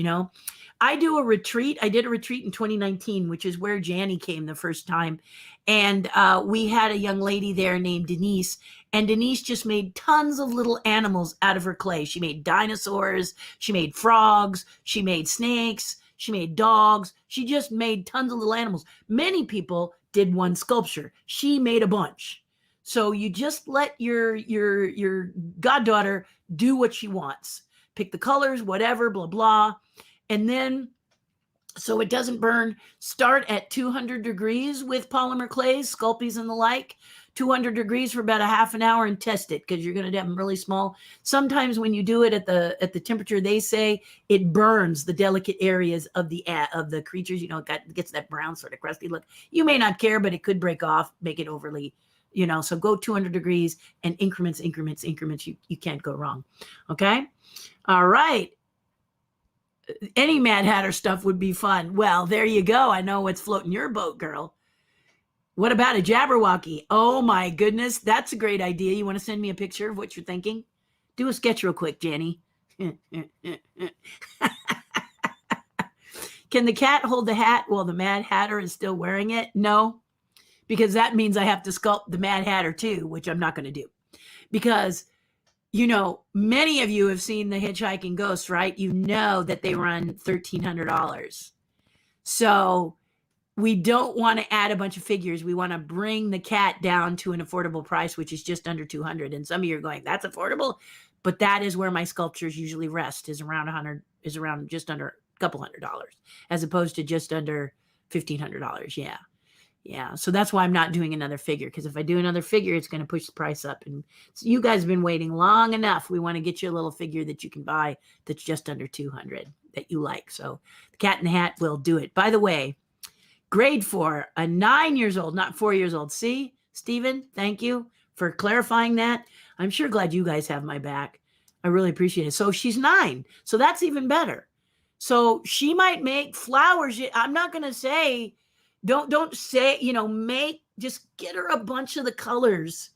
I do a retreat. I did a retreat in 2019, which is where Janny came the first time. And we had a young lady there named Denise. And Denise just made tons of little animals out of her clay. She made dinosaurs. She made frogs. She made snakes. She made dogs. She just made tons of little animals. Many people did one sculpture. She made a bunch. So you just let your goddaughter do what she wants. Pick the colors, whatever, blah, blah. And then, so it doesn't burn, start at 200 degrees with polymer clays, Sculpies and the like, 200 degrees for about a half an hour, and test it, because you're going to have them really small. Sometimes when you do it at the temperature they say, it burns the delicate areas of the creatures. It gets that brown sort of crusty look. You may not care, but it could break off, make it overly, so go 200 degrees and increments. You can't go wrong. Okay. All right. Any Mad Hatter stuff would be fun. Well, there you go. I know what's floating your boat, girl. What about a Jabberwocky? Oh my goodness, that's a great idea. You want to send me a picture of what you're thinking? Do a sketch real quick, Janny. Can the cat hold the hat while the Mad Hatter is still wearing it? No, because that means I have to sculpt the Mad Hatter too, which I'm not going to do. Because many of you have seen The Hitchhiking Ghost, right? You know that they run $1,300. So we don't want to add a bunch of figures. We want to bring the cat down to an affordable price, which is just under $200. And some of you are going, that's affordable. But that is where my sculptures usually rest, is around just under a couple $100, as opposed to just under $1,500. Yeah. Yeah. So that's why I'm not doing another figure, because if I do another figure, it's going to push the price up. And so you guys have been waiting long enough. We want to get you a little figure that you can buy that's just under $200 that you like. So the Cat in the Hat will do it. By the way, grade 4, a 9 years old, not 4 years old. See, Stephen, thank you for clarifying that. I'm sure glad you guys have my back. I really appreciate it. So she's 9. So that's even better. So she might make flowers. I'm not going to say, don't say, just get her a bunch of the colors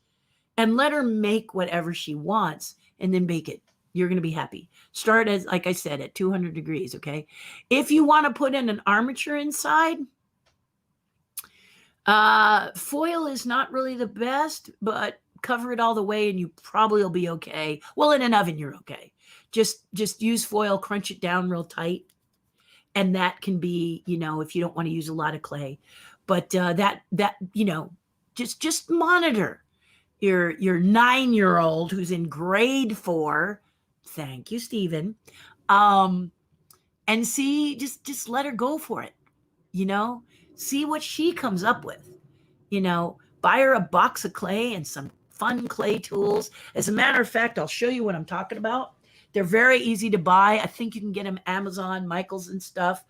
and let her make whatever she wants and then bake it. You're going to be happy. Start, as like I said, at 200 degrees. Okay. If you want to put in an armature inside, foil is not really the best, but cover it all the way and you probably will be okay. Well, in an oven, you're okay. Just use foil, crunch it down real tight. And that can be, if you don't want to use a lot of clay, but just monitor your 9-year-old who's in grade 4. Thank you, Stephen. And see, just let her go for it. See what she comes up with. Buy her a box of clay and some fun clay tools. As a matter of fact, I'll show you what I'm talking about. They're very easy to buy. I think you can get them Amazon, Michael's and stuff.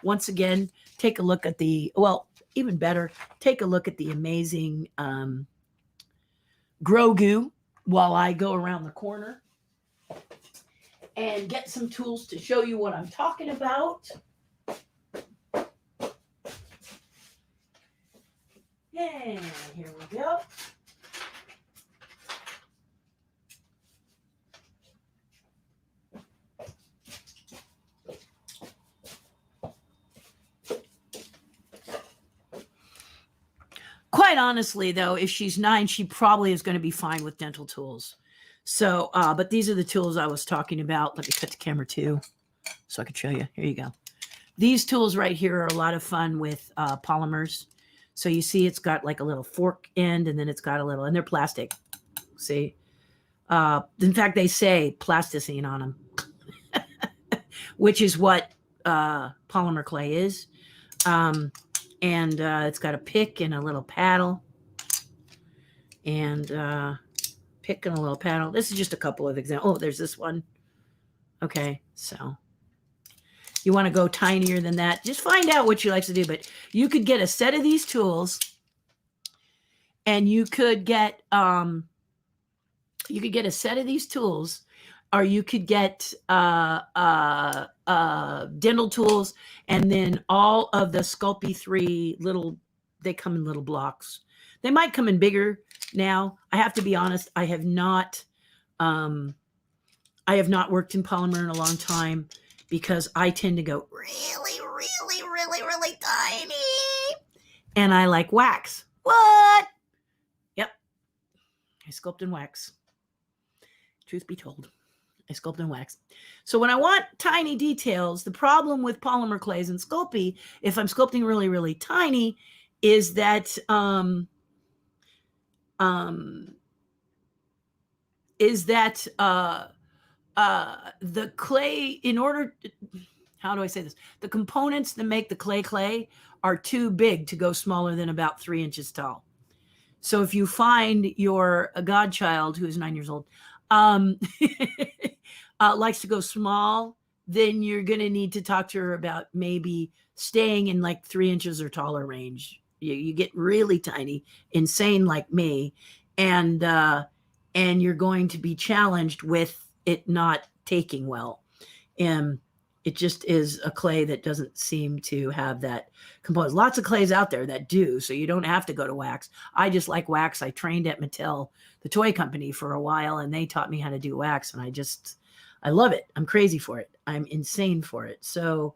Once again, take a look at even better, take a look at the amazing Grogu while I go around the corner and get some tools to show you what I'm talking about. And here we go. Quite honestly, though, if she's 9, she probably is going to be fine with dental tools. So, but these are the tools I was talking about. Let me cut the camera too, so I can show you. Here you go. These tools right here are a lot of fun with polymers. So you see it's got like a little fork end, and then it's got a little, and they're plastic. See? In fact, they say plasticine on them, which is what polymer clay is. And it's got a pick and a little paddle. And pick and a little paddle. This is just a couple of examples. Oh, there's this one. Okay, so you want to go tinier than that. Just find out what you like to do. But you could get a set of these tools, and you could get a set of these tools, or you could get dental tools, and then all of the Sculpey 3 little. They come in little blocks. They might come in bigger now. I have to be honest. I have not worked in polymer in a long time, because I tend to go really, really, really, really tiny. And I like wax. What? Yep. I sculpt in wax. Truth be told, I sculpt in wax. So when I want tiny details, the problem with polymer clays and Sculpey, if I'm sculpting really, really tiny, is that the clay, in order, how do I say this? The components that make the clay are too big to go smaller than about 3 inches tall. So if you find your godchild, who is 9 years old, likes to go small, then you're going to need to talk to her about maybe staying in like 3 inches or taller range. You get really tiny, insane like me, and you're going to be challenged with it not taking well. And it just is a clay that doesn't seem to have that component. Lots of clays out there that do, so you don't have to go to wax. I just like wax. I trained at Mattel, the toy company, for a while, and they taught me how to do wax, and I love it. I'm crazy for it. I'm insane for it. So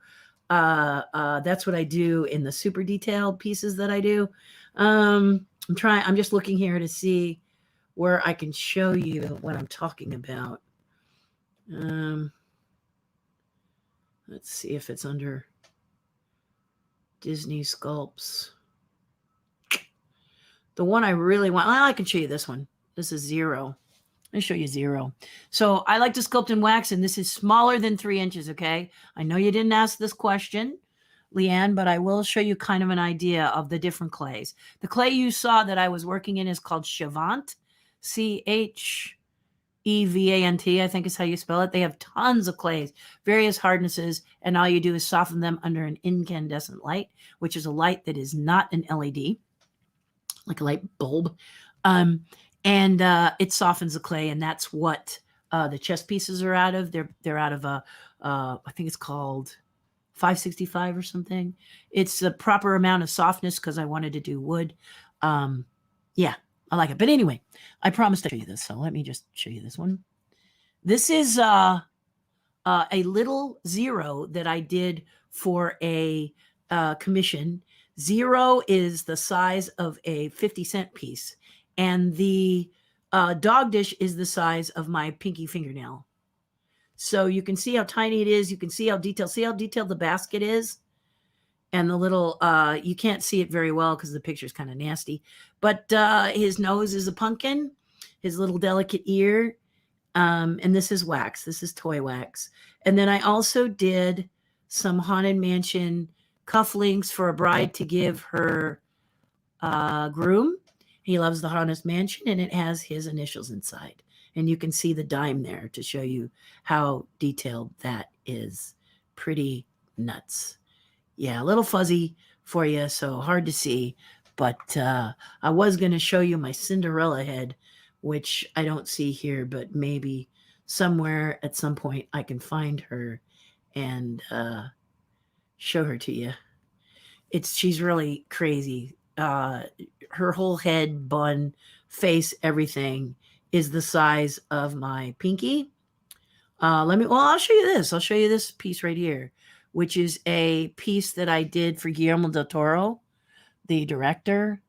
that's what I do in the super detailed pieces that I do. I'm just looking here to see where I can show you what I'm talking about. Let's see if it's under Disney Sculpts. The one I really want, well, I can show you this one. This is 0. Let me show you 0. So I like to sculpt in wax, and this is smaller than 3 inches, okay? I know you didn't ask this question, Leanne, but I will show you kind of an idea of the different clays. The clay you saw that I was working in is called Chevant, Chevant, I think is how you spell it. They have tons of clays, various hardnesses, and all you do is soften them under an incandescent light, which is a light that is not an LED, like a light bulb. And it softens the clay, and that's what the chest pieces are out of. They're out of I think it's called 565 or something. It's the proper amount of softness because I wanted to do wood. Yeah, I like it. But anyway, I promised to show you this, so let me just show you this one. This is a little 0 that I did for a commission. 0 is the size of a 50-cent piece, and the dog dish is the size of my pinky fingernail. So you can see how tiny it is. You can see how detailed the basket is. And the little, you can't see it very well because the picture's kind of nasty. But his nose is a pumpkin, his little delicate ear. And this is wax. This is toy wax. And then I also did some Haunted Mansion cufflinks for a bride to give her groom. He loves the Haunted Mansion, and it has his initials inside. And you can see the dime there to show you how detailed that is. Pretty nuts. Yeah, a little fuzzy for you, so hard to see. But I was going to show you my Cinderella head, which I don't see here, but maybe somewhere at some point I can find her and show her to you. She's really crazy. her whole head, bun, face, everything is the size of my pinky. I'll show you this. I'll show you this piece right here, which is a piece that I did for Guillermo del Toro, the director,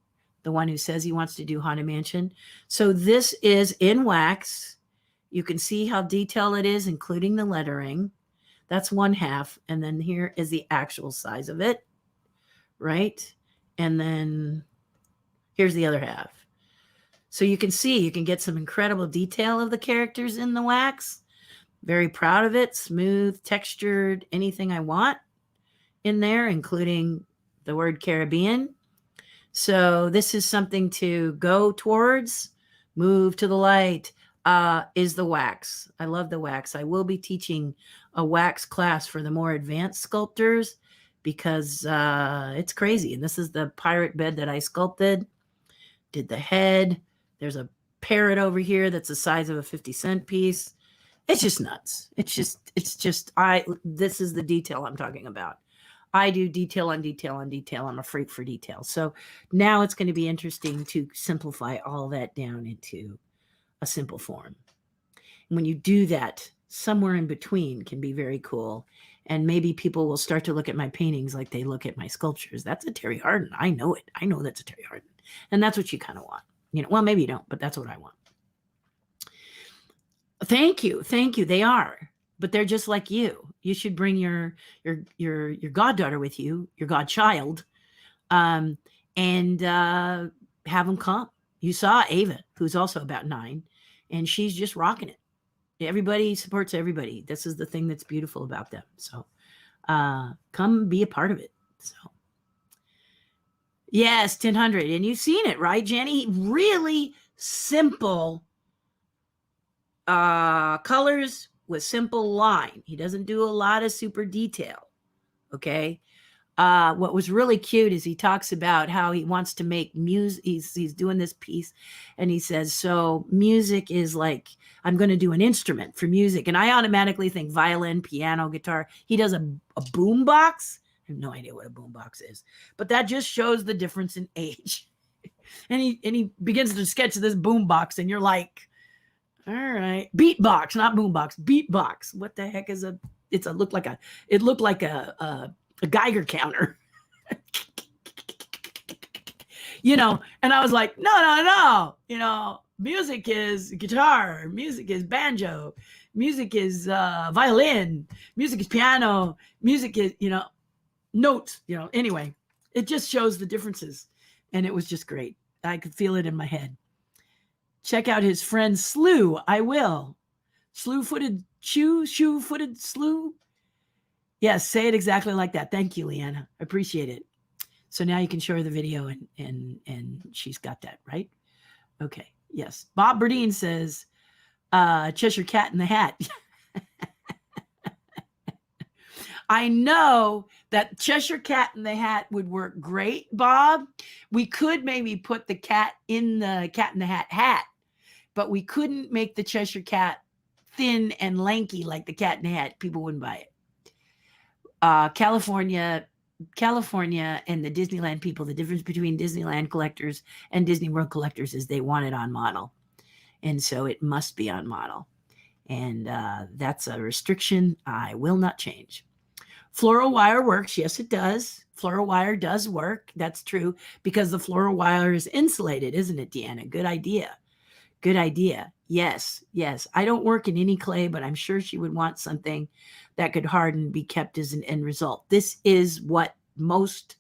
the one who says he wants to do Haunted Mansion. So this is in wax. You can see how detailed it is, including the lettering. That's one half. And then here is the actual size of it, right? And then here's the other half. So you can see, you can get some incredible detail of the characters in the wax. Very proud of it. Smooth, textured, anything I want in there, including the word Caribbean. So this is something to go towards. Move to the light is the wax. I love the wax. I will be teaching a wax class for the more advanced sculptors because it's crazy. And this is the pirate bed that I sculpted. Did the head. There's a parrot over here that's the size of a 50-cent piece. It's just nuts. This is the detail I'm talking about. I do detail on detail on detail. I'm a freak for detail. So now it's going to be interesting to simplify all that down into a simple form. And when you do that, somewhere in between can be very cool. And maybe people will start to look at my paintings like they look at my sculptures. That's a Terri Hardin. I know it. I know that's a Terri Hardin. And that's what you kind of want. Well, maybe you don't, but that's what I want. Thank you. Thank you. They are. But they're just like you. You should bring your goddaughter with you, your godchild, and have them come. You saw Ava, who's also about 9, and she's just rocking it. Everybody supports everybody. This is the thing that's beautiful about them. So come be a part of it. So yes, 1000. And you've seen it, right, Jenny? Really simple colors with simple line. He doesn't do a lot of super detail. Okay. What was really cute is he talks about how he wants to make music. He's doing this piece and he says, so music is like, I'm going to do an instrument for music. And I automatically think violin, piano, guitar. He does a boom box. I have no idea what a boom box is, but that just shows the difference in age. And he begins to sketch this boom box and you're like, all right, beatbox, not boombox, beatbox. What the heck is it looked like a Geiger counter. And I was like, no. Music is guitar, music is banjo, music is violin, music is piano, music is, notes, anyway, it just shows the differences. And it was just great. I could feel it in my head. Check out his friend Slew. I will. Shoe-footed Slew. Yes, say it exactly like that. Thank you, Leanna. I appreciate it. So now you can show her the video and she's got that, right? Okay. Yes. Bob Burdine says, Cheshire Cat in the Hat. I know that Cheshire Cat in the Hat would work great, Bob. We could maybe put the cat in the Cat in the hat, but we couldn't make the Cheshire Cat thin and lanky like the Cat in the Hat. People wouldn't buy it. California and the Disneyland people, the difference between Disneyland collectors and Disney World collectors is they want it on model. And so it must be on model. And that's a restriction I will not change. Floral wire works. Yes, it does. Floral wire does work. That's true because the floral wire is insulated, isn't it, Deanna? Good idea. Good idea. Yes, yes. I don't work in any clay, but I'm sure she would want something that could harden, be kept as an end result. This is what most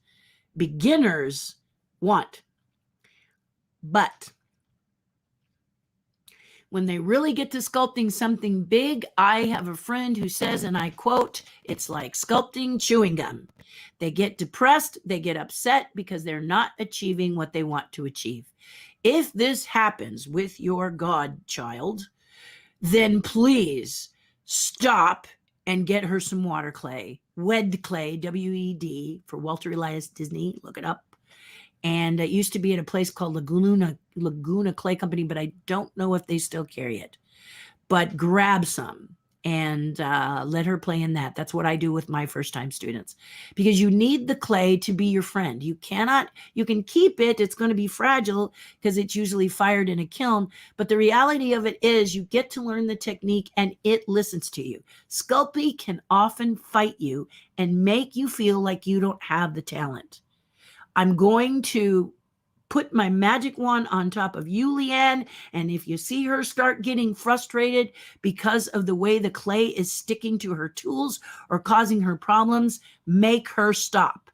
beginners want. But when they really get to sculpting something big, I have a friend who says, and I quote, it's like sculpting chewing gum. They get depressed, they get upset because they're not achieving what they want to achieve. If this happens with your godchild, then please stop and get her some water clay. Wed clay, W-E-D, for Walter Elias Disney. Look it up. And it used to be at a place called Laguna Clay Company, but I don't know if they still carry it. But grab some and let her play in that. That's what I do with my first-time students, because you need the clay to be your friend. You can keep it. It's going to be fragile because it's usually fired in a kiln. But the reality of it is you get to learn the technique and it listens to you. Sculpey can often fight you and make you feel like you don't have the talent. I'm going to put my magic wand on top of you, Leanne, and if you see her start getting frustrated because of the way the clay is sticking to her tools or causing her problems, make her stop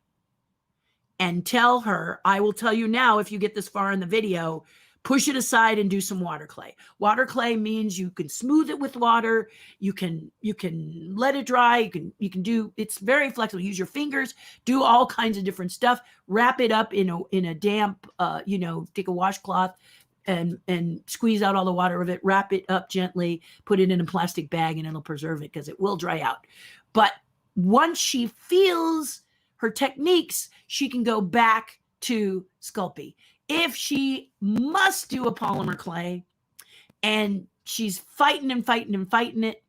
and tell her, I will tell you now, if you get this far in the video, push it aside and do some water clay. Water clay means you can smooth it with water. You can let it dry. You can do, it's very flexible. Use your fingers, do all kinds of different stuff. Wrap it up in a damp, take a washcloth and squeeze out all the water of it. Wrap it up gently. Put it in a plastic bag and it'll preserve it because it will dry out. But once she feels her techniques, she can go back to Sculpey. If she must do a polymer clay and she's fighting it,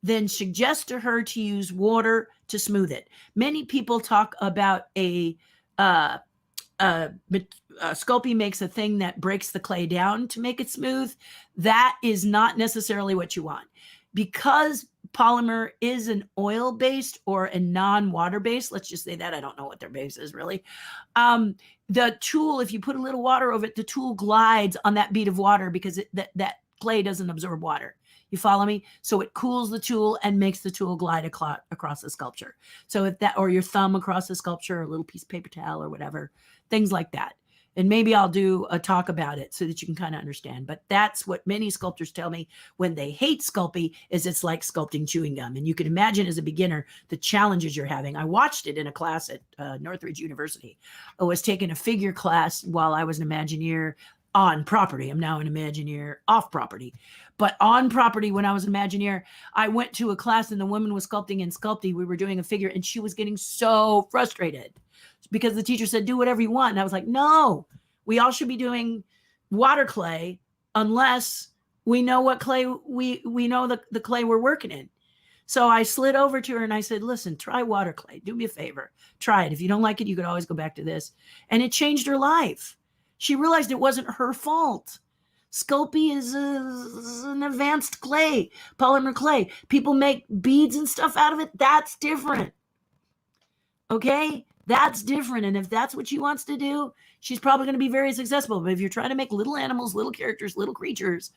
then suggest to her to use water to smooth it. Many people talk about Sculpey makes a thing that breaks the clay down to make it smooth. That is not necessarily what you want. Because polymer is an oil-based or a non-water-based, let's just say that, I don't know what their base is really. The tool, if you put a little water over it, the tool glides on that bead of water because that clay doesn't absorb water. You follow me? So it cools the tool and makes the tool glide across the sculpture. So if that, or your thumb across the sculpture, or a little piece of paper towel or whatever, things like that. And maybe I'll do a talk about it so that you can kind of understand. But that's what many sculptors tell me when they hate Sculpey, is it's like sculpting chewing gum. And you can imagine as a beginner the challenges you're having. I watched it in a class at Northridge University. I was taking a figure class while I was an Imagineer on property. I'm now an Imagineer off property. But on property, when I was an Imagineer, I went to a class and the woman was sculpting in Sculpey. We were doing a figure and she was getting so frustrated because the teacher said, do whatever you want. And I was like, no, we all should be doing water clay unless we know what clay, we know the clay we're working in. So I slid over to her and I said, listen, try water clay. Do me a favor. Try it. If you don't like it, you could always go back to this. And it changed her life. She realized it wasn't her fault. Sculpey is an advanced clay, polymer clay. People make beads and stuff out of it. That's different. Okay? That's different. And if that's what she wants to do, she's probably going to be very successful. But if you're trying to make little animals, little characters, little creatures,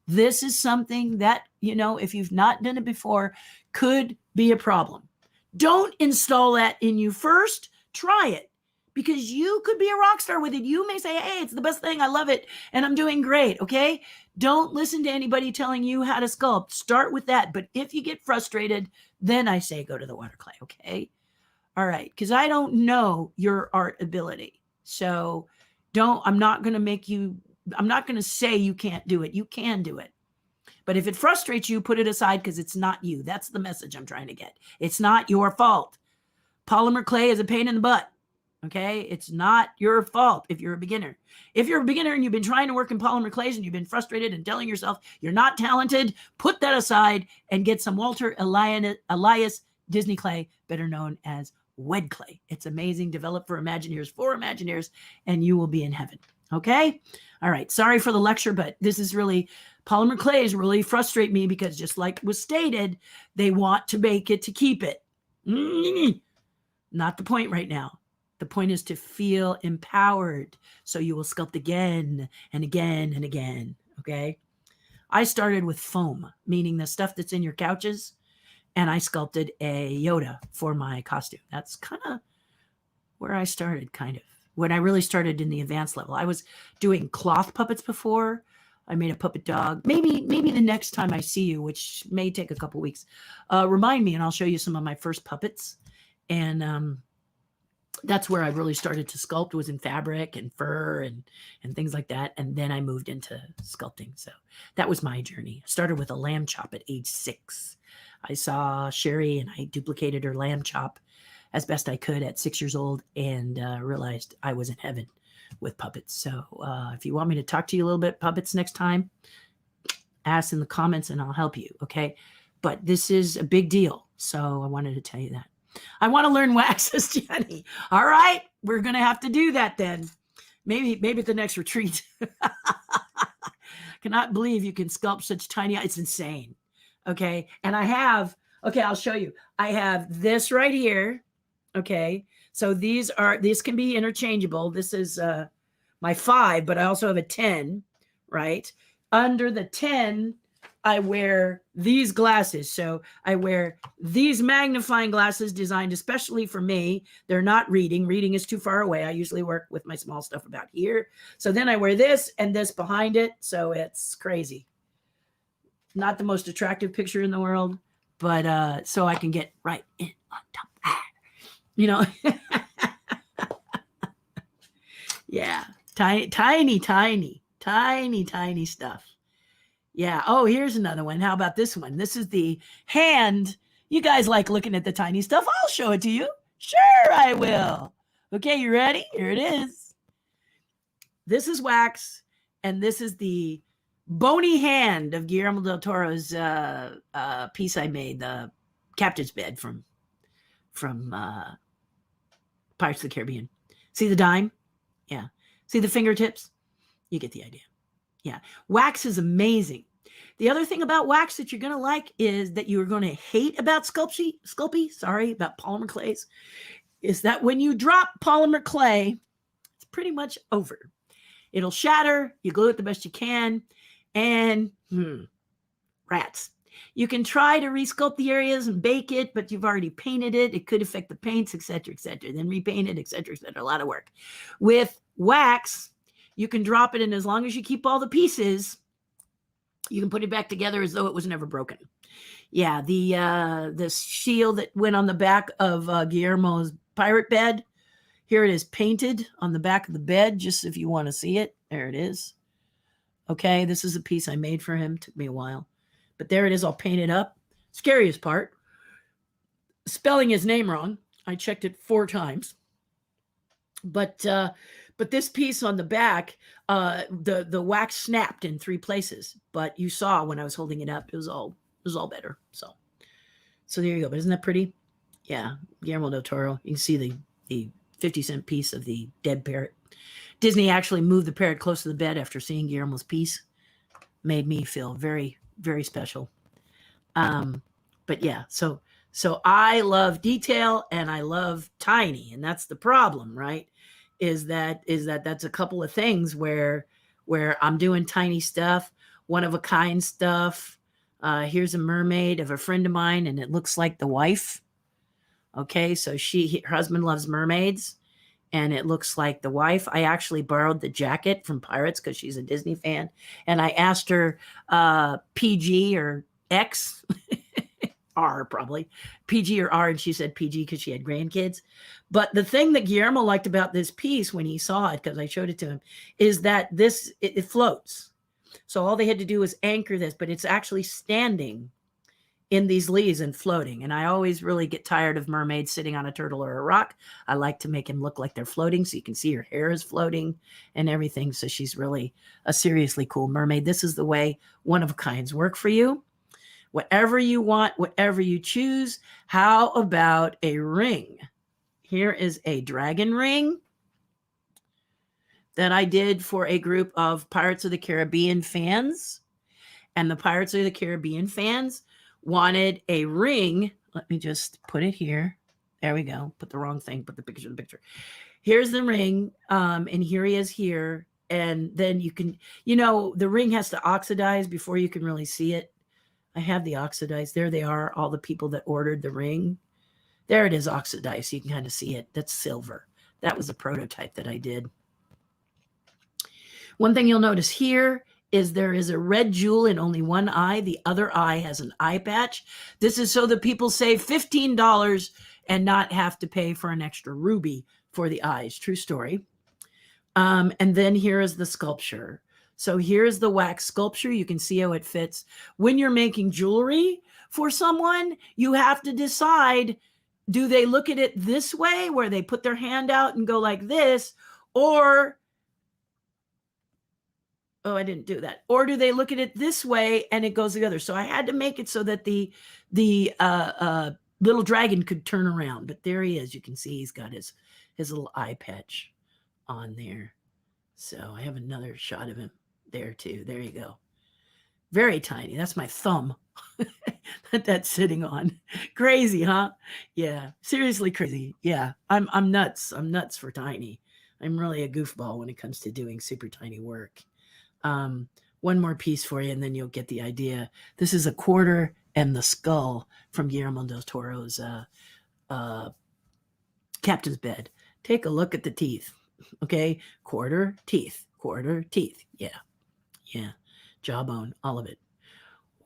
this is something that, if you've not done it before, could be a problem. Don't install that in you first. Try it. Because you could be a rock star with it. You may say, hey, it's the best thing. I love it. And I'm doing great. Okay. Don't listen to anybody telling you how to sculpt. Start with that. But if you get frustrated, then I say go to the water clay. Okay. All right. Because I don't know your art ability. So I'm not going to say you can't do it. You can do it. But if it frustrates you, put it aside because it's not you. That's the message I'm trying to get. It's not your fault. Polymer clay is a pain in the butt. Okay, it's not your fault if you're a beginner. If you're a beginner and you've been trying to work in polymer clays and you've been frustrated and telling yourself you're not talented, put that aside and get some Walter Elias Disney clay, better known as Wed clay. It's amazing, developed for Imagineers, and you will be in heaven. Okay? All right, sorry for the lecture, but this is really, polymer clays really frustrate me because just like was stated, they want to make it to keep it. Not the point right now. The point is to feel empowered so you will sculpt again and again and again, okay? I started with foam, meaning the stuff that's in your couches, and I sculpted a Yoda for my costume. That's kind of where I started, kind of. When I really started in the advanced level. I was doing cloth puppets before. I made a puppet dog. Maybe the next time I see you, which may take a couple weeks, remind me and I'll show you some of my first puppets. And that's where I really started to sculpt, was in fabric and fur and things like that. And then I moved into sculpting. So that was my journey. I started with a lamb chop at age 6. I saw Sherry and I duplicated her lamb chop as best I could at 6 years old and realized I was in heaven with puppets. So if you want me to talk to you a little bit puppets next time, ask in the comments and I'll help you. Okay. but this is a big deal. So I wanted to tell you that. I want to learn waxes, Jenny. All right, we're going to have to do that then. Maybe at the next retreat. Cannot believe you can sculpt such tiny, it's insane. Okay. And I'll show you. I have this right here. Okay. So these can be interchangeable. This is my 5, but I also have a 10, right? Under the 10, I wear these glasses. So I wear these magnifying glasses designed especially for me. They're not reading. Reading is too far away. I usually work with my small stuff about here. So then I wear this and this behind it. So it's crazy. Not the most attractive picture in the world, but so I can get right in on top. You know, yeah, tiny stuff. Yeah. Oh, here's another one. How about this one? This is the hand. You guys like looking at the tiny stuff. I'll show it to you. Sure, I will. Okay, you ready? Here it is. This is wax, and this is the bony hand of Guillermo del Toro's piece I made, the captain's bed from Pirates of the Caribbean. See the dime? Yeah. See the fingertips? You get the idea. Yeah. Wax is amazing. The other thing about wax that you're going to like is that you're going to hate about about polymer clays, is that when you drop polymer clay, it's pretty much over. It'll shatter. You glue it the best you can. And rats. You can try to resculpt the areas and bake it, but you've already painted it. It could affect the paints, etc., etc. Then repaint it, etc., etc. A lot of work. With wax, you can drop it, and as long as you keep all the pieces, you can put it back together as though it was never broken. Yeah, the shield that went on the back of Guillermo's pirate bed, here it is painted on the back of the bed, just if you want to see it. There it is. Okay, this is a piece I made for him. Took me a while. But there it is all painted up. Scariest part, spelling his name wrong. I checked it 4 times. But this piece on the back, the wax snapped in 3 places. But you saw when I was holding it up, it was all better. So there you go. But isn't that pretty? Yeah, Guillermo del Toro. You can see the 50-cent piece of the dead parrot. Disney actually moved the parrot close to the bed after seeing Guillermo's piece. Made me feel very, very special. But yeah, so I love detail and I love tiny, and that's the problem, right? Is that that's a couple of things where I'm doing tiny stuff, one of a kind stuff. Here's a mermaid of a friend of mine, and it looks like the wife. Okay, so her husband loves mermaids, and it looks like the wife. I actually borrowed the jacket from Pirates because she's a Disney fan, and I asked her PG or X, R probably, PG or R, and she said PG because she had grandkids. But the thing that Guillermo liked about this piece when he saw it, because I showed it to him, is that it floats. So all they had to do was anchor this, but it's actually standing in these leaves and floating. And I always really get tired of mermaids sitting on a turtle or a rock. I like to make them look like they're floating, so you can see her hair is floating and everything. So she's really a seriously cool mermaid. This is the way one of a kinds work for you. Whatever you want, whatever you choose. How about a ring? Here is a dragon ring that I did for a group of Pirates of the Caribbean fans. And the Pirates of the Caribbean fans wanted a ring. Let me just put it here. There we go. Put the wrong thing. Put the picture in the picture. Here's the ring. And here he is here. And then you can, the ring has to oxidize before you can really see it. I have the oxidized. There they are. All the people that ordered the ring. There it is oxidized. So you can kind of see it. That's silver. That was a prototype that I did. One thing you'll notice here is there is a red jewel in only one eye. The other eye has an eye patch. This is so that people save $15 and not have to pay for an extra ruby for the eyes. True story. And then here is the sculpture. So here's the wax sculpture. You can see how it fits. When you're making jewelry for someone, you have to decide, do they look at it this way where they put their hand out and go like this, or Oh, I didn't do that. Or do they look at it this way and it goes the other? So I had to make it so that the little dragon could turn around. But there he is. You can see he's got his little eye patch on there. So I have another shot of him there too. There you go. Very tiny. That's my thumb that that's sitting on. Crazy, huh? Yeah, seriously crazy. Yeah, I'm nuts. I'm nuts for tiny. I'm really a goofball when it comes to doing super tiny work. One more piece for you, and then you'll get the idea. This is a quarter and the skull from Guillermo del Toro's Captain's Bed. Take a look at the teeth. Okay, quarter teeth. Yeah, yeah, jawbone, all of it.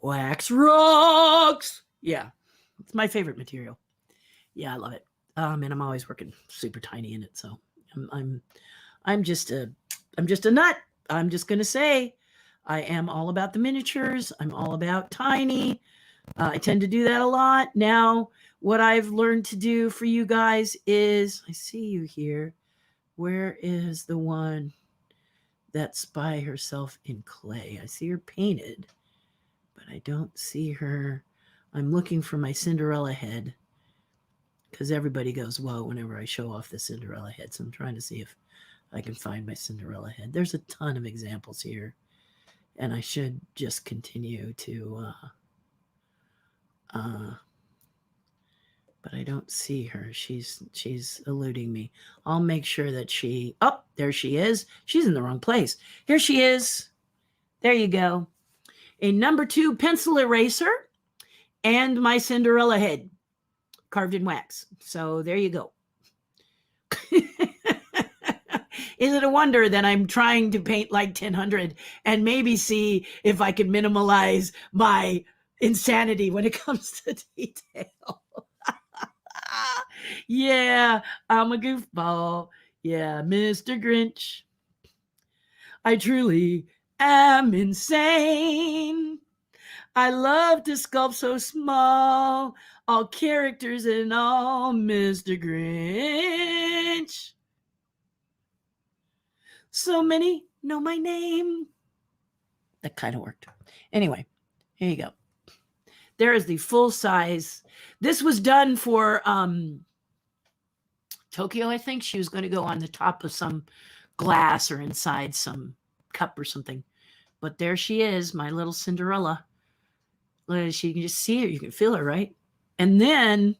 Wax rocks. Yeah, it's my favorite material. Yeah, I love it. And I'm always working super tiny in it. So I'm just a nut. I'm just gonna say, I am all about the miniatures. I'm all about tiny. I tend to do that a lot. Now, what I've learned to do for you guys is, I see you here. Where is the one that's by herself in clay? I see her painted, but I don't see her. I'm looking for my Cinderella head because everybody goes, whoa, whenever I show off the Cinderella head. So I'm trying to see if I can find my Cinderella head. There's a ton of examples here, and I should just continue to, but I don't see her. She's eluding me. I'll make sure that there she is. She's in the wrong place. Here she is. There you go. A number 2 pencil eraser and my Cinderella head carved in wax. So there you go. Is it a wonder that I'm trying to paint like 1000 and maybe see if I can minimalize my insanity when it comes to detail? Yeah, I'm a goofball. Yeah, Mr. Grinch. I truly am insane. I love to sculpt so small, all characters and all, Mr. Grinch. So many know my name. That kind of worked. Anyway, here you go. There is the full size. This was done for Tokyo, I think. She was going to go on the top of some glass or inside some cup or something. But there she is, my little Cinderella. She can just see her. You can feel her, right? And then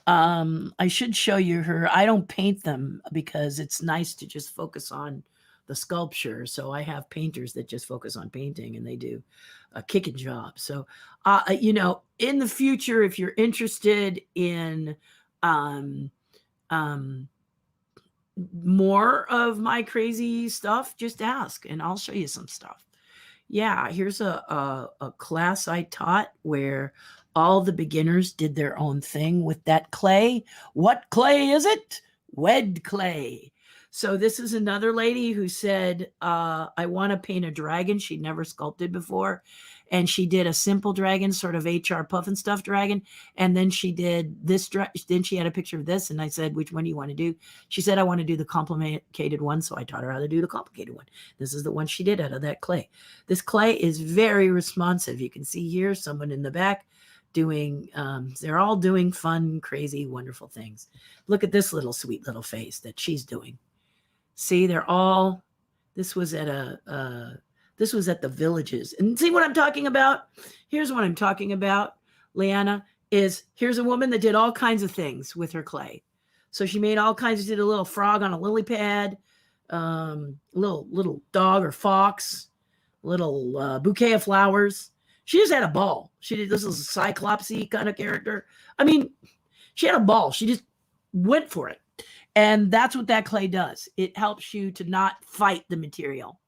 I should show you her. I don't paint them because it's nice to just focus on the sculpture. So I have painters that just focus on painting, and they do a kicking job. So, in the future, if you're interested in more of my crazy stuff, just ask and I'll show you some stuff. Yeah, here's a class I taught where all the beginners did their own thing with that clay. What clay is it? Wed clay. So this is another lady who said, I want to paint a dragon. She'd never sculpted before. And she did a simple dragon, sort of HR puff and stuff dragon. And then she did this. Then she had a picture of this. And I said, which one do you want to do? She said, I want to do the complicated one. So I taught her how to do the complicated one. This is the one she did out of that clay. This clay is very responsive. You can see here someone in the back doing, they're all doing fun, crazy, wonderful things. Look at this little sweet little face that she's doing. See, they're all, this was at the Villages. And see what I'm talking about? Here's what I'm talking about, Leanna, is here's a woman that did all kinds of things with her clay. So she made all kinds, did a little frog on a lily pad, little dog or fox, little bouquet of flowers. She just had a ball. She did, this is a cyclopsy kind of character. I mean, she had a ball. She just went for it. And that's what that clay does. It helps you to not fight the material.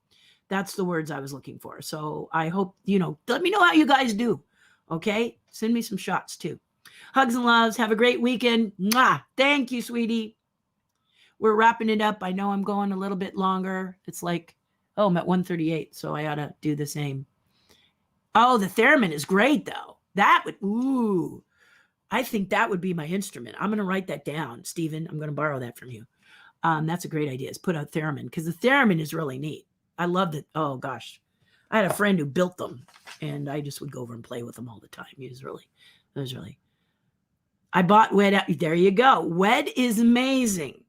That's the words I was looking for. So I hope, let me know how you guys do. Okay? Send me some shots too. Hugs and loves. Have a great weekend. Mwah. Thank you, sweetie. We're wrapping it up. I know I'm going a little bit longer. It's like, I'm at 1:38, so I ought to do the same. Oh, the theremin is great, though. I think that would be my instrument. I'm going to write that down, Stephen. I'm going to borrow that from you. That's a great idea. Is put out theremin, because the theremin is really neat. I loved it. Oh, gosh. I had a friend who built them, and I just would go over and play with them all the time. It was really. I bought Wed. There you go. Wed is amazing.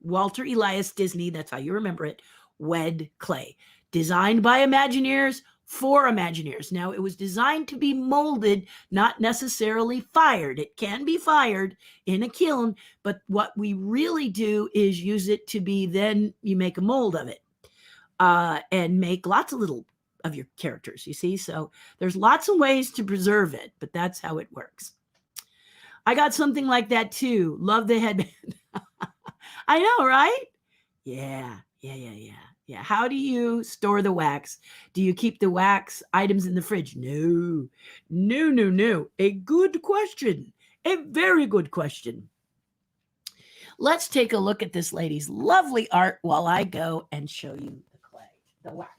Walter Elias Disney, that's how you remember it. Wed clay. Designed by Imagineers for Imagineers. Now, it was designed to be molded, not necessarily fired. It can be fired in a kiln, but what we really do is use it to be, then you make a mold of it and make lots of little of your characters, you see? So there's lots of ways to preserve it, but that's how it works. I got something like that too. Love the headband. I know, right? Yeah. How do you store the wax? Do you keep the wax items in the fridge? No. A good question. A very good question. Let's take a look at this lady's lovely art while I go and show you the clay, the wax.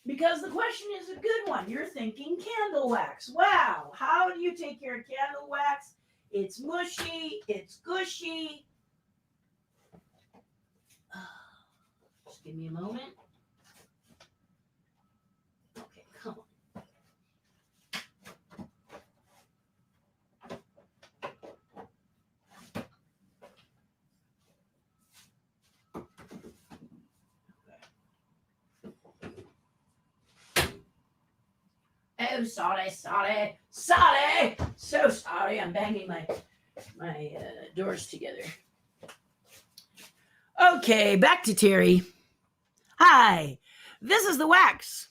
Because the question is a good one. You're thinking candle wax. Wow, how do you take care of candle wax? It's mushy, it's gushy. Just give me a moment. Okay, come on. Oh, sorry. So sorry. I'm banging my doors together. Okay, back to Terry. Hi, this is the wax.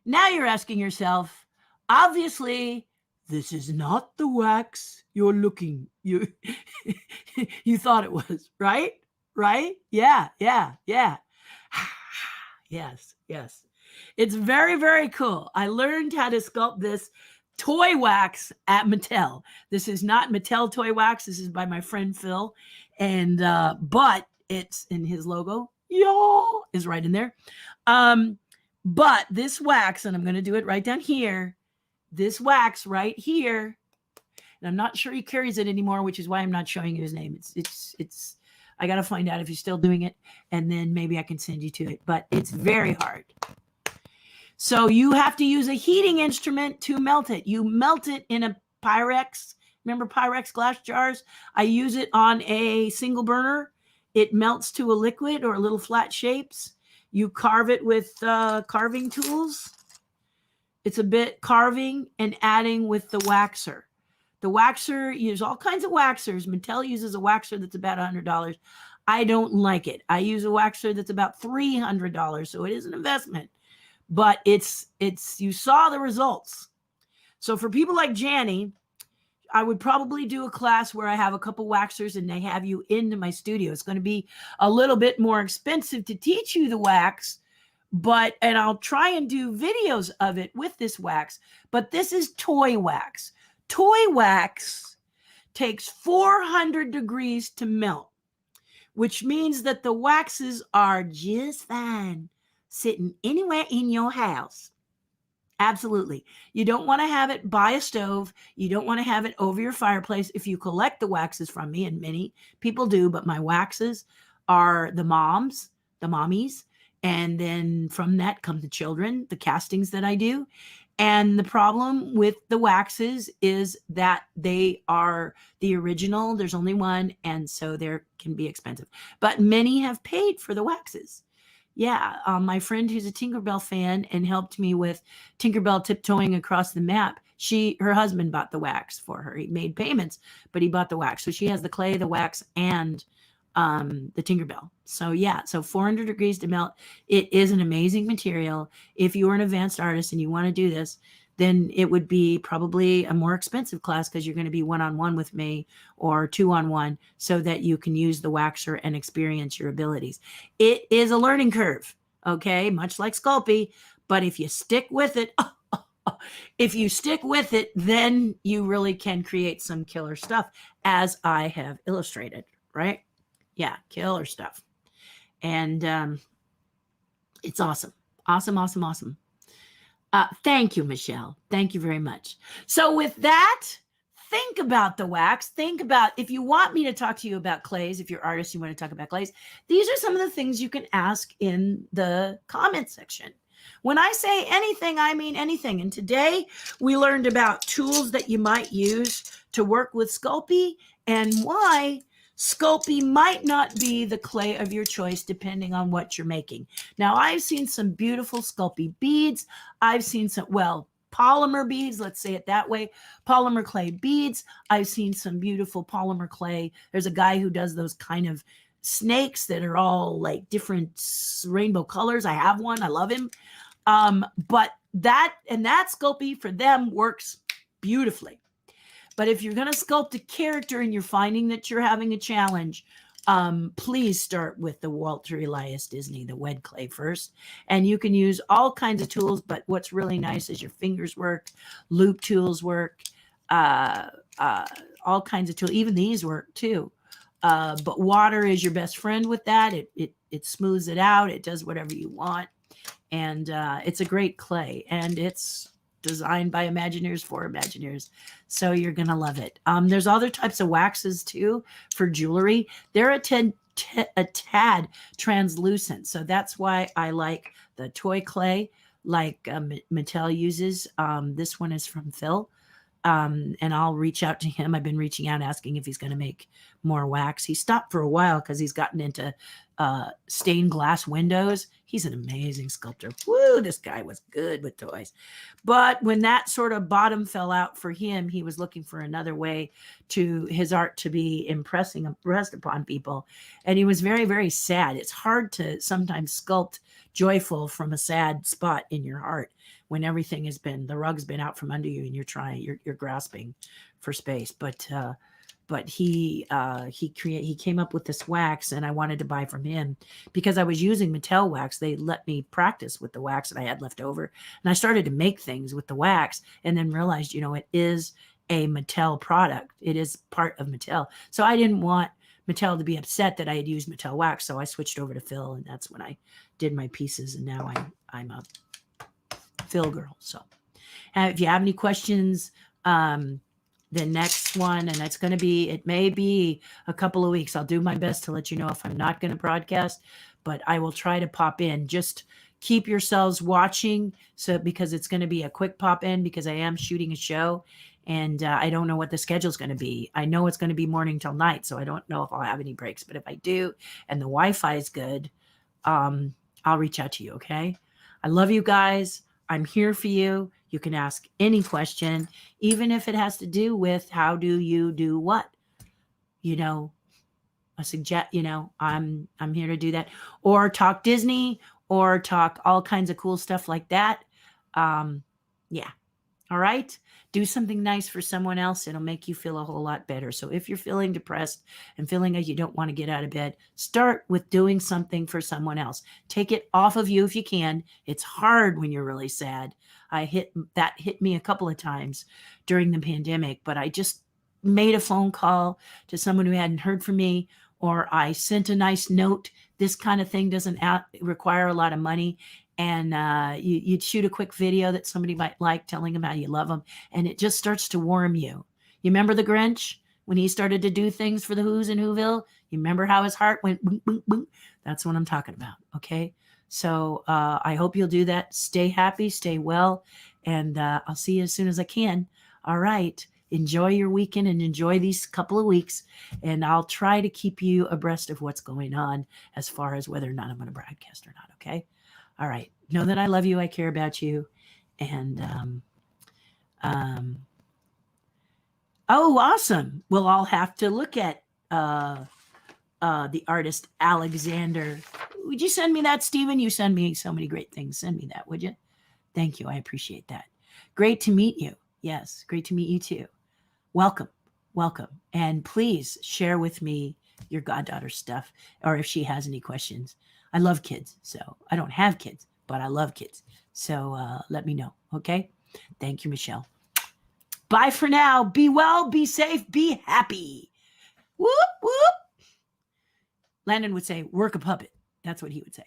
Now you're asking yourself, obviously, this is not the wax you're looking. You thought it was, right? Right? Yeah. Yes. It's very, very cool. I learned how to sculpt this toy wax at Mattel. This is not Mattel toy wax. This is by my friend Phil. And but it's in his logo. Y'all is right in there. But this wax, and I'm going to do it right down here. This wax right here. And I'm not sure he carries it anymore, which is why I'm not showing you his name. It's I got to find out if he's still doing it, and then maybe I can send you to it. But it's very hard. So you have to use a heating instrument to melt it. You melt it in a Pyrex. Remember Pyrex glass jars? I use it on a single burner. It melts to a liquid or little flat shapes. You carve it with carving tools. It's a bit carving and adding with the waxer. The waxer, use all kinds of waxers. Mattel uses a waxer that's about $100. I don't like it. I use a waxer that's about $300, so it is an investment. But it's you saw the results. So for people like Janny, I would probably do a class where I have a couple waxers and they have you into my studio. It's going to be a little bit more expensive to teach you the wax, and I'll try and do videos of it with this wax. But this is toy wax. Toy wax takes 400 degrees to melt, which means that the waxes are just fine sitting anywhere in your house. Absolutely. You don't want to have it by a stove. You don't want to have it over your fireplace. If you collect the waxes from me, and many people do, but my waxes are the mommies. And then from that come the children, the castings that I do. And the problem with the waxes is that they are the original. There's only one. And so they can be expensive. But many have paid for the waxes. Yeah, my friend who's a Tinkerbell fan and helped me with Tinkerbell tiptoeing across the map, her husband bought the wax for her. He made payments, but he bought the wax. So she has the clay, the wax, and the Tinkerbell. So yeah, so 400 degrees to melt. It is an amazing material. If you are an advanced artist and you want to do this, then it would be probably a more expensive class because you're going to be one-on-one with me or two-on-one so that you can use the waxer and experience your abilities. It is a learning curve, okay? Much like Sculpey, but if you stick with it, then you really can create some killer stuff as I have illustrated, right? Yeah, killer stuff. And it's awesome. Awesome. Thank you, Michelle. Thank you very much. So with that, think about the wax. Think about, if you want me to talk to you about clays, if you're artists, you want to talk about clays, these are some of the things you can ask in the comment section. When I say anything, I mean anything. And today we learned about tools that you might use to work with Sculpey and why Sculpey might not be the clay of your choice depending on what you're making. Now, I've seen some beautiful Sculpey beads. I've seen some, well, polymer beads, let's say it that way, polymer clay beads. I've seen some beautiful polymer clay. There's a guy who does those kind of snakes that are all like different rainbow colors. I have one. I love him. But that Sculpey for them works beautifully. But if you're going to sculpt a character and you're finding that you're having a challenge, please start with the Walter Elias Disney, the wet clay first. And you can use all kinds of tools, but what's really nice is your fingers work, loop tools work, all kinds of tools. Even these work too. But water is your best friend with that. It smooths it out. It does whatever you want. And it's a great clay. And it's designed by Imagineers for Imagineers. So you're going to love it. There's other types of waxes too for jewelry. They're a tad translucent. So that's why I like the toy clay like Mattel uses. This one is from Phil. And I'll reach out to him. I've been reaching out asking if he's going to make more wax. He stopped for a while because he's gotten into stained glass windows. He's an amazing sculptor. Woo, this guy was good with toys. But when that sort of bottom fell out for him, he was looking for another way to his art to be impressed upon people. And he was very, very sad. It's hard to sometimes sculpt joyful from a sad spot in your heart when everything has been, the rug's been out from under you and you're grasping for space. But he came up with this wax, and I wanted to buy from him because I was using Mattel wax. They let me practice with the wax that I had left over, and I started to make things with the wax, and then realized, it is a Mattel product. It is part of Mattel. So I didn't want Mattel to be upset that I had used Mattel wax, so I switched over to Phil, and that's when I did my pieces. And now I'm a Phil girl. So if you have any questions, the next one, and it may be a couple of weeks. I'll do my best to let you know if I'm not going to broadcast, but I will try to pop in. Just keep yourselves watching, because it's going to be a quick pop in because I am shooting a show, and I don't know what the schedule is going to be. I know it's going to be morning till night, so I don't know if I'll have any breaks, but if I do and the Wi-Fi is good, I'll reach out to you. Okay. I love you guys. I'm here for you. You can ask any question, even if it has to do with how do you do what, I suggest, I'm here to do that, or talk Disney, or talk all kinds of cool stuff like that. Yeah. All right. Do something nice for someone else. It'll make you feel a whole lot better. So if you're feeling depressed and feeling like you don't want to get out of bed, start with doing something for someone else. Take it off of you if you can. It's hard when you're really sad. That hit me a couple of times during the pandemic, but I just made a phone call to someone who hadn't heard from me, or I sent a nice note. This kind of thing doesn't require a lot of money. And you'd shoot a quick video that somebody might like, telling them how you love them. And it just starts to warm you. You remember the Grinch when he started to do things for the Who's in Whoville? You remember how his heart went boom, boom, boom? That's what I'm talking about. Okay. So I hope you'll do that. Stay happy, stay well. And I'll see you as soon as I can. All right. Enjoy your weekend and enjoy these couple of weeks. And I'll try to keep you abreast of what's going on as far as whether or not I'm going to broadcast or not. Okay. All right. Know that I love you. I care about you. And, oh, awesome. Well, I'll have to look at, the artist Alexander. Would you send me that, Stephen? You send me so many great things. Send me that, would you? Thank you. I appreciate that. Great to meet you. Yes. Great to meet you too. Welcome. Welcome. And please share with me your goddaughter stuff, or if she has any questions. I love kids. So I don't have kids, but I love kids. So let me know. Okay. Thank you, Michelle. Bye for now. Be well, be safe, be happy. Whoop, whoop. Landon would say, work a puppet. That's what he would say.